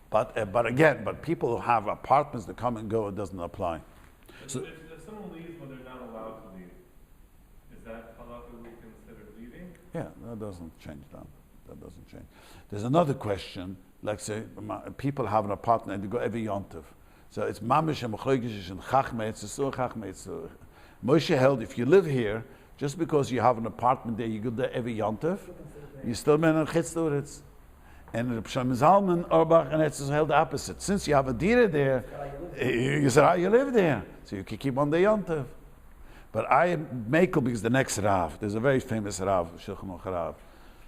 But people who have apartments that come and go, it doesn't apply. So if someone leaves when they're not allowed to leave, is that halacha we consider leaving? Yeah, that doesn't change that. That doesn't change. There's another question. Like say, people have an apartment and they go every Yom Tov. So it's mamish and machlokish and chachmei tzur. Moshe held if you live here, just because you have an apartment there, you go there every Yom Tov, you still men on Chitzuretz. And Reb Shlomo Zalman Auerbach and Eretz Yisrael held the opposite. Since you have a dira there, you said, you live there. So you can keep on the Yom Tov. But I am Mekel because the next Rav, there's a very famous Rav, Shulchan Aruch Rav.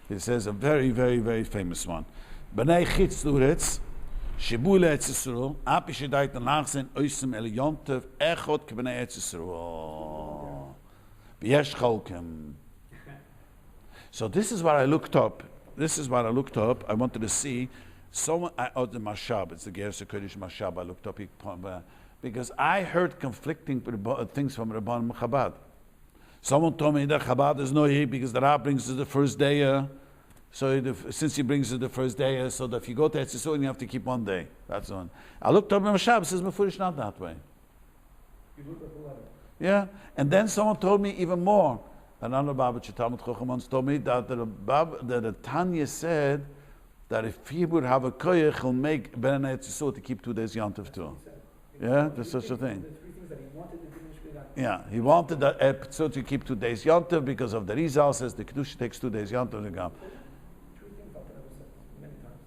He says a very, very, very famous one. B'nei Chitz Luretz, Shibu Eretz Yisrael, Api Shedait Nachsen Oisem El Yom Tov, Echot K'b'nei Eretz Yisrael. B'yesh Cholkem. So this is what I looked up. I wanted to see someone, the Mashab, it's the Gersa Kodesh Mashab I looked up, because I heard conflicting things from Rabban Chabad. Someone told me that Chabad is no here because the Rab brings us the first day. Since he brings us the first day, so that if you go to Eretz Yisrael, you have to keep one day. That's one. I looked up in Mashab, it says Mefurish not that way. You looked at the letter. Yeah, and then someone told me even more. Another Rabbi Talmud Chacham once told me that the Tanya said that if he would have a koyach, he'll make Ben Eretz Yisrael to keep 2 days Yom Tov too. Yeah, there's such a thing. The 3 things that he wanted to finish. Yeah, he wanted that episode to keep 2 days Yom Tov because of the Rizal says the Kedusha takes 2 days Yom Tov to come. 3 things that I said many times.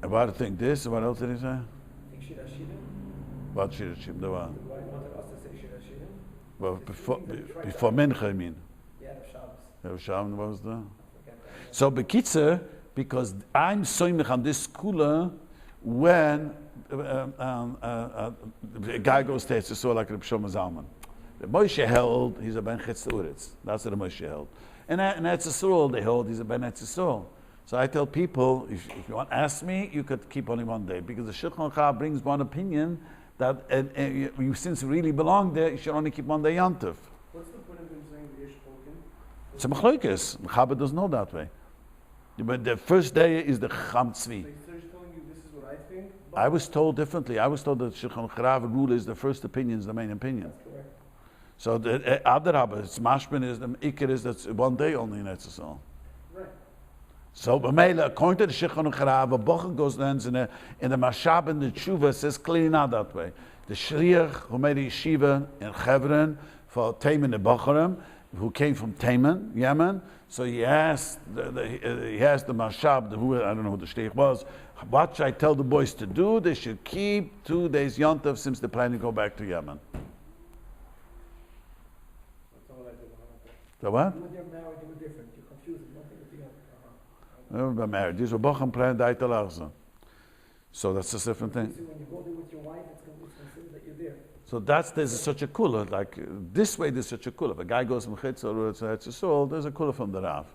About I think this, what else did he say? I think Shir Hashirim. What Shir Hashirim, the one? Why he wanted us to say Shir Hashirim. Well, before Mincha, I mean. Yeah, the Shabbos. What was that? I forget that. So Bekitzer, because I'm soimich on this kula when a guy goes to Eretz Yisrael like Reb Shlomo Zalman. The Moshe held, he's a Ben Chetz Uretz. That's what the Moshe held. And in Eretz Yisrael, they hold, he's a Ben Eretz Yisrael. So I tell people, if you want to ask me, you could keep only 1 day. Because the Shulchan Aruch brings one opinion that you, since you really belong there, you should only keep 1 day Yom Tov. What's the point of him saying the Yesh Tolkien? It's a machlokes. Chabad doesn't know that way. But the first day is the Cham Tzvi. So he's telling you this is what I think? But I was told differently. I was told that Shulchan Aruch rule is the first opinion is the main opinion. That's correct. So the other Rabbi, it's Mashman is the Iker is that's 1 day only in Eretz Yisrael. right. So B'meila, according to the Shulchan Aruch, a bochen goes then in the Mashab and the Tshuva says clearly not that way. The Shliach who made a yeshiva in Hebron for Taman the Bocharim, who came from Taman, Yemen. So he asked the Mashab, I don't know who the Shliach was, what should I tell the boys to do? They should keep 2 days Yom Tov since they're planning to go back to Yemen. That's all I did. So what? You when you're married, you were different. You're confused. One thing with the other. Never been married. These were bochen planned Halacha. So that's a different thing. See, when you go there with your wife, it's considered that you're there. So there's such a kula, like this way there's such a kula. If a guy goes from Chitz or to Eretz Yisrael, there's a kula from the Rav.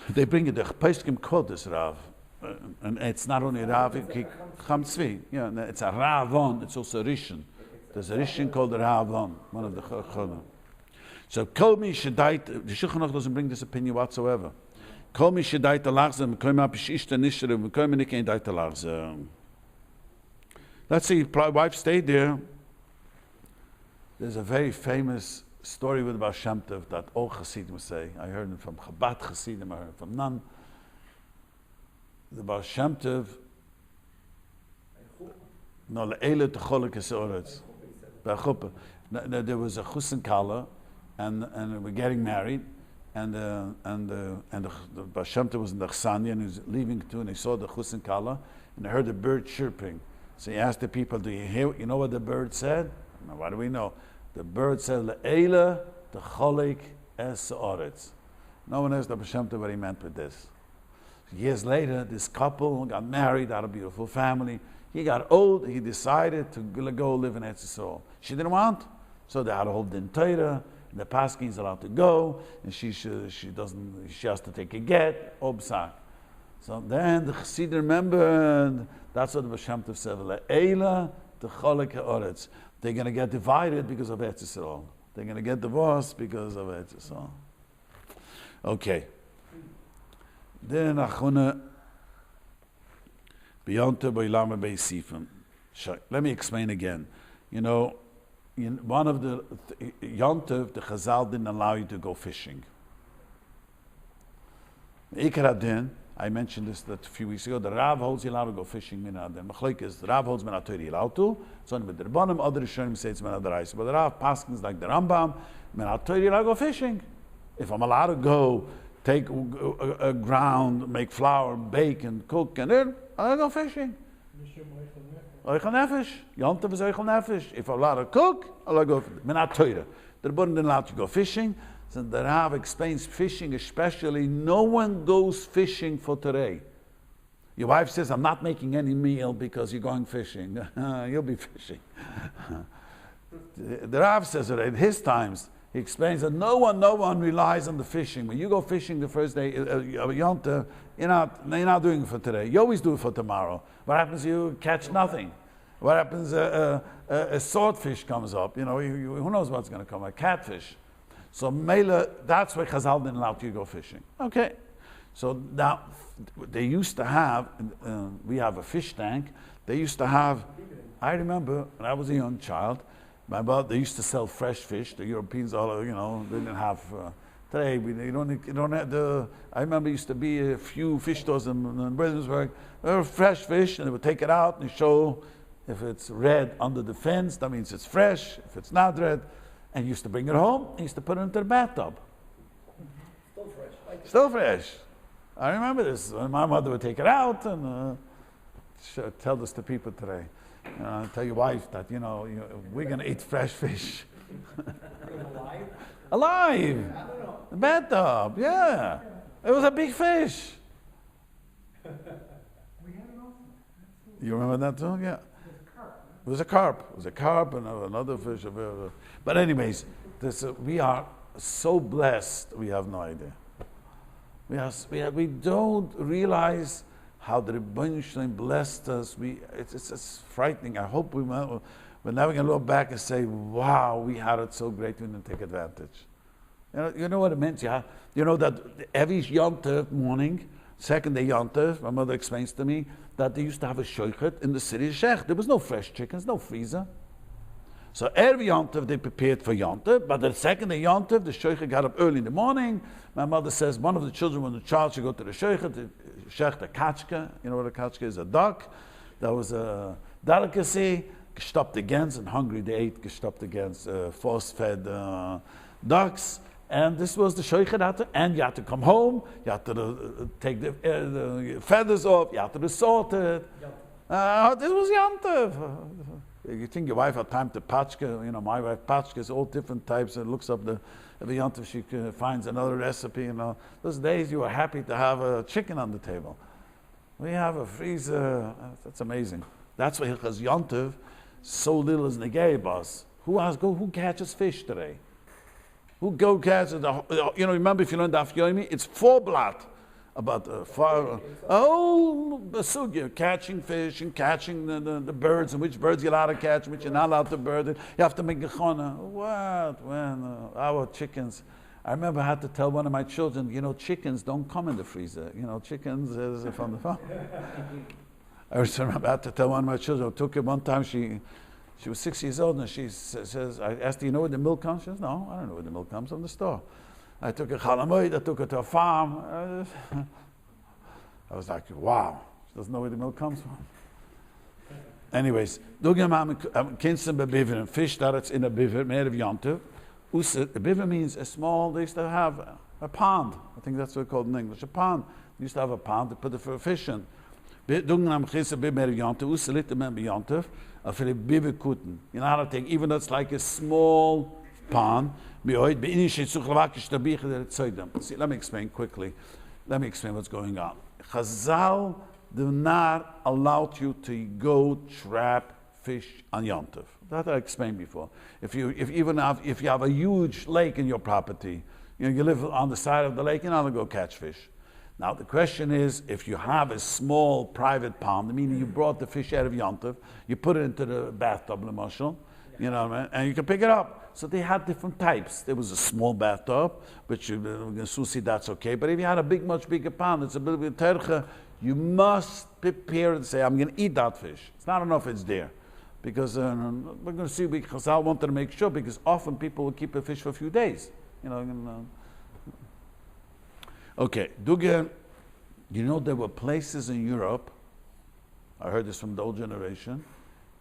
They bring it, the Pesachim called this Rav. And it's not only Rav, Cham Tzvi. Yeah, it's a Ravon, it's also a Rishon. There's a Rishon called the Ravon, one of the Cholim. So Kol Mi Shedait, the Shulchan Aruch doesn't bring this opinion whatsoever. Kol Mi Shedait Alachzeh, Mekoim HaPeshishta Nishre, Mekoim Nikein Dait Alachzeh. Let's say your wife stayed there. There's a very famous story with Baal Shem Tov that all Hasidim say. I heard it from Chabad Hasidim, I heard it from none. The Baal Shem Tov, no, Le'ele T'cholik Esoretz. There was a Chusen Kala, and they were getting married, and the Baal Shem Tov was in the Chsanya, and he was leaving too, and he saw the Chusen Kala, and he heard the bird chirping. So he asked the people, do you hear, you know what the bird said? No, what do we know? The bird said, Le'ele T'cholik Esoretz. No one asked the Baal Shem Tov what he meant with this. Years later, this couple got married, had a beautiful family. He got old, he decided to go live in Eretz Yisrael. She didn't want, so they had a whole din Torah, and the Paskin is allowed to go, and she has to take a get, obsak. So then the Chassid remembered, that's what the Baal Shem Tov said, Le'ela T'cholik Ha'oretz. They're going to get divided because of Eretz Yisrael. They're going to get divorced because of Eretz Yisrael. Okay. Then Achuna B'yonta B'ilama B'yisifim. Let me explain again. You know, in one of the Yontav, the Chazal didn't allow you to go fishing. Ikar Adin, I mentioned this a few weeks ago. The Rav holds you allowed to go fishing. Min Adin. Machlokes, the Rav holds Min HaTorah allowed to. It's only with the Rabbanim. Other Rishonim say it's Min HaDaraisa. But the Rav paskins like the Rambam. Min HaTorah allowed to go fishing. If I'm allowed to go take a ground, make flour, bake and cook, and then I go fishing. Eichel nefesh. Yom Tov is eichel nefesh. If I'm allowed to cook, I'll go. Minat Torah. The Rebbeinu didn't allow to go fishing. So the Rav explains fishing, especially. No one goes fishing for today. Your wife says, "I'm not making any meal because you're going fishing." You'll be fishing. The Rav says that in his times, he explains that no one relies on the fishing. When you go fishing the first day, Yom Tov, you're not doing it for today. You always do it for tomorrow. What happens? You catch nothing. What happens? A swordfish comes up. Who knows what's going to come? A catfish. So Mela, that's why Chazal didn't allow you to go fishing. Okay. So now they used to have. We have a fish tank. They used to have. I remember when I was a young child. My mother, they used to sell fresh fish. The Europeans, they didn't have. Today, you don't have the. I remember used to be a few fish stores in Williamsburg. There were fresh fish, and they would take it out and show if it's red under the fence. That means it's fresh. If it's not red, and used to bring it home. And used to put it into the bathtub. Still fresh. Still fresh. I remember this. My mother would take it out and tell this to people today. Tell your wife that we're gonna eat fresh fish. Alive? Alive. I don't know. The bathtub, yeah. It was a big fish. We had it also. You remember that too? Yeah. It was a carp. It was a carp and another fish. But anyways, we are so blessed. We have no idea. We don't realize how the Rebbeinu Shalom blessed us. It's frightening. I hope we're never going to look back and say, wow, we had it so great, we didn't take advantage. You know what it meant? You know that every Yom Tov morning, second day Yom Tov, my mother explains to me that they used to have a shoichet in the city of Shech. There was no fresh chickens, no freezer. So every Yom Tov they prepared for Yom Tov, but the second day Yom Tov, the shoichet got up early in the morning. My mother says one of the children, when the child should go to the shoichet, the kachka, you know what a kachka is? A duck. That was a delicacy. Gestoppte gens, and hungry they ate gestoppte gens, force-fed ducks. And this was the shoichet, and you had to come home, you had to take the feathers off, you had to salt it. This was Yom Tov. You think your wife had time to pachka, my wife pachkas, all different types, and looks up every Yom Tov she finds another recipe, Those days you were happy to have a chicken on the table. We have a freezer, that's amazing. That's why Hilchas Yom Tov, so little is negay bus. Who catches fish today? Who go catches remember if you learn Daf Yomi, it's 4 blot about sugya, catching fish and catching the birds, and which birds you're allowed to catch, which you're not allowed to bird. You have to make gechona. What? When our chickens, I remember I had to tell one of my children, chickens don't come in the freezer. Chickens is from the farm. I remember I had to tell one of my children. I took her one time. She was 6 years old, and she says, I asked, "Do you know where the milk comes?" She says, "No, I don't know where the milk comes from the store." I took her chalamoid, I took her to a farm. I was like, wow, she doesn't know where the milk comes from. Anyways, dugem am kinsen bebiver, fish that it's in a biver, made of Yom Tov. A biver means a small, they used to have a pond. I think that's what it's called in English, a pond. They used to have a pond to put the fish in. Dugem am kinsen bebiver made of Yom Tov, uselit mem be Yom Tov, a fili biver kuten. You know how to take, even though it's like a small pond. See, let me explain quickly. Let me explain what's going on. Chazal do not allow you to go trap fish on Yom Tov. That I explained before. If you have a huge lake in your property, you live on the side of the lake, you're not going to go catch fish. Now the question is, if you have a small private pond, meaning you brought the fish out of Yom Tov, you put it into the bathtub, and you can pick it up. So they had different types. There was a small bathtub, which sushi, that's okay. But if you had a much bigger pond, it's a little bit tercha, you must prepare and say, I'm going to eat that fish. It's not enough it's there. Because we're going to see, Chazal wanted to make sure, because often people will keep a fish for a few days. Okay, Duge, there were places in Europe, I heard this from the old generation,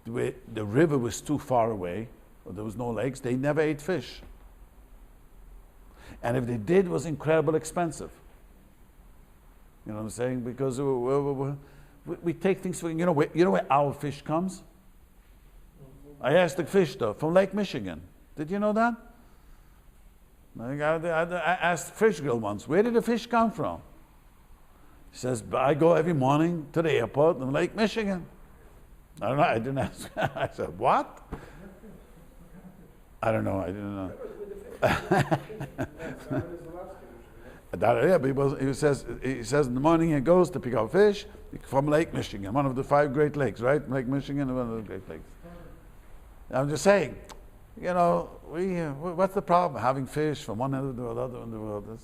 where the river was too far away, or there was no lakes, they never ate fish. And if they did, it was incredibly expensive. You know what I'm saying? Because we take things for, you know where our fish comes? I asked the fish though, from Lake Michigan. Did you know that? I asked Fish Grill once, where did the fish come from? He says, I go every morning to the airport in Lake Michigan. I don't know, I didn't ask. I said, what? I don't know, I didn't know. Yeah, but he says in the morning he goes to pick up fish from Lake Michigan, one of the 5 Great Lakes, right? Lake Michigan, one of the Great Lakes. I'm just saying, you know, what's the problem having fish from one end of the other in the world?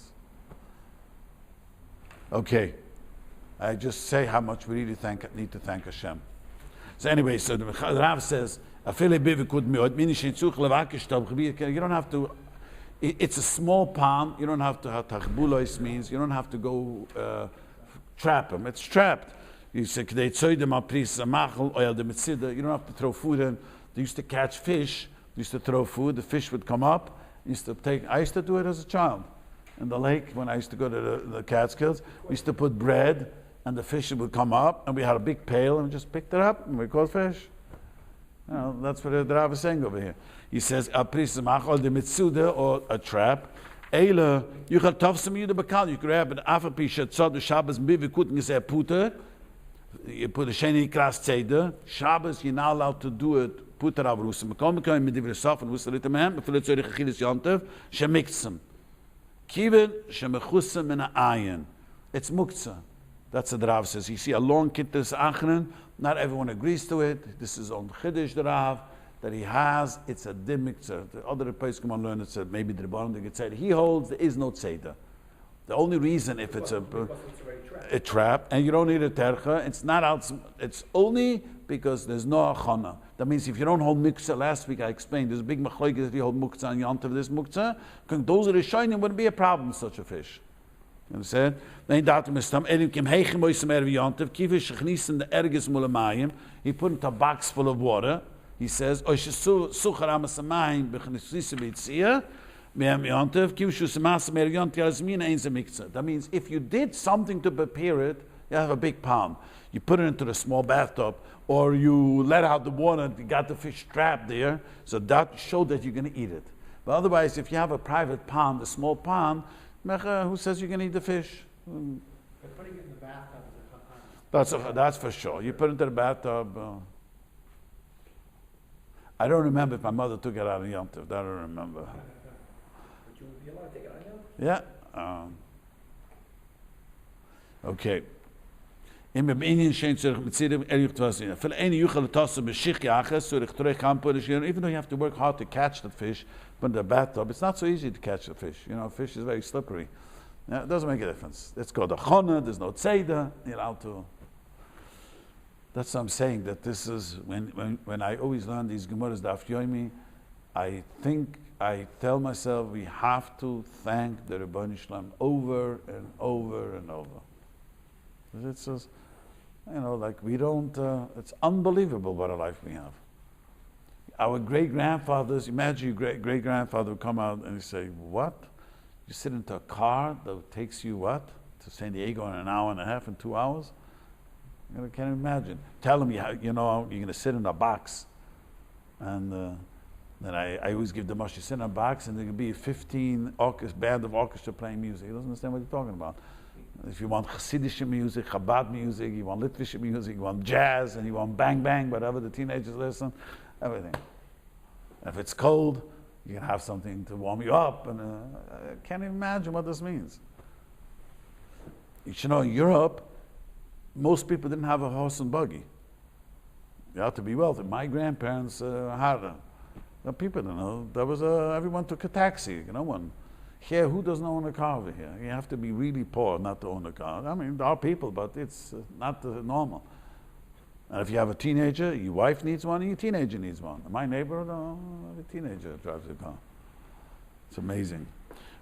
Okay, I just say how much we really need to thank Hashem. So anyway, so the Rav says, you don't have to. It's a small pond. You don't have to have tachbulois, means you don't have to go trap them. It's trapped. You say you don't have to throw food in. They used to catch fish. They used to throw food. The fish would come up. I used to do it as a child in the lake when I used to go to the Catskills. We used to put bread, and the fish would come up, and we had a big pail, and we just picked it up, and we caught fish. You know, that's what the Rav is saying over here. He says, a prismach the mitzuda, or a trap. Eile, you can tafsam you the bakal. You grab an afapisha tzad the Shabbos mivi couldn't get puter. You put a sheni kras tzeder. Shabbos you're not allowed to do it. Puter avrusim. Come come mit divre saf and wusel it man. Before it's Tzorich Achilas Yom Tov. Shemiktsam. Kiven shemechusam in a ayin. It's muktzah. That's what the Rav says. You see a long kintas achron. Not everyone agrees to it. This is on Chiddush the Rav that he has. It's a dimiktzah. The other place come on learn it said maybe the Rebbeinu get said. He holds there is no tzeder. The only reason if it's a trap and you don't need a tercha, it's not out. It's only because there's no achana. That means if you don't hold muktzah, last week I explained there's a big machlokes if you hold muktzah and Yom Tov this muktzah. Those are the shining wouldn't be a problem with such a fish. You understand? He put into a box full of water. He says, that means if you did something to prepare it, you have a big pond. You put it into the small bathtub, or you let out the water, you got the fish trapped there, so that showed that you're going to eat it. But otherwise, if you have a private pond, a small pond, who says you can eat the fish? But putting it in the bathtub is that's for sure. You put it into the bathtub. I don't remember if my mother took it out of Yom Tov. I don't remember. But you would be allowed to take it out of Yom Tov? Yeah. Okay. Even though you have to work hard to catch the fish, but in the bathtub, it's not so easy to catch the fish. You know, fish is very slippery. Yeah, it doesn't make a difference. It's called a chona, there's no tzeda, you're allowed to. That's what I'm saying, that this is, when I always learn these Gemaras, Daf Yomi, I tell myself we have to thank the Rebbeinu Shalom over and over and over. It's just, you know, like we don't, it's unbelievable what a life we have. Our great-grandfathers, imagine your great-grandfather would come out and say, what? You sit into a car that takes you what? To San Diego in an hour and a half and 2 hours? I can't imagine. Tell them, you know, you're going to sit in a box. And then I always give the mush, you sit in a box and there can be 15 band of orchestra playing music. He doesn't understand what you're talking about. If you want Hasidic music, Chabad music, you want Litvish music, you want jazz, and you want bang bang, whatever the teenagers listen, everything. If it's cold, you can have something to warm you up, and I can't even imagine what this means. You should know, in Europe, most people didn't have a horse and buggy. You had to be wealthy. My grandparents had it. The people don't know. There was everyone took a taxi. No one. Here, who doesn't own a car over here? You have to be really poor not to own a car. I mean, there are people, but it's not normal. And if you have a teenager, your wife needs one, and your teenager needs one. In my neighborhood, a teenager drives a car. It's amazing.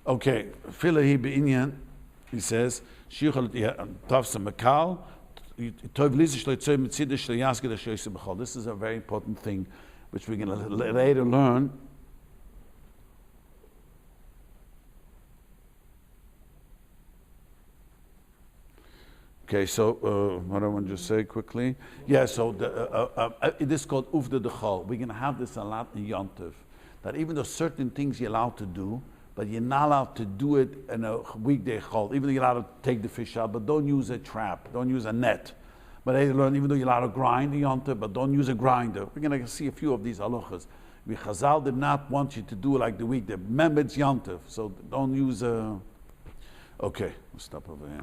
Okay, Filahi be'inyan, he says, this is a very important thing, which we're going to later learn. Okay, so what I want to just say quickly. Yeah, so this is called Uvda Dechol. We're going to have this a lot in Yom Tov. That even though certain things you're allowed to do, but you're not allowed to do it in a weekday chol. Even though you're allowed to take the fish out, but don't use a trap, don't use a net. But they learn, even though you're allowed to grind the Yom Tov, but don't use a grinder. We're going to see a few of these halachas. We Chazal did not want you to do it like the weekday. Remember, it's Yom Tov, so don't use a... Okay, we'll stop over here.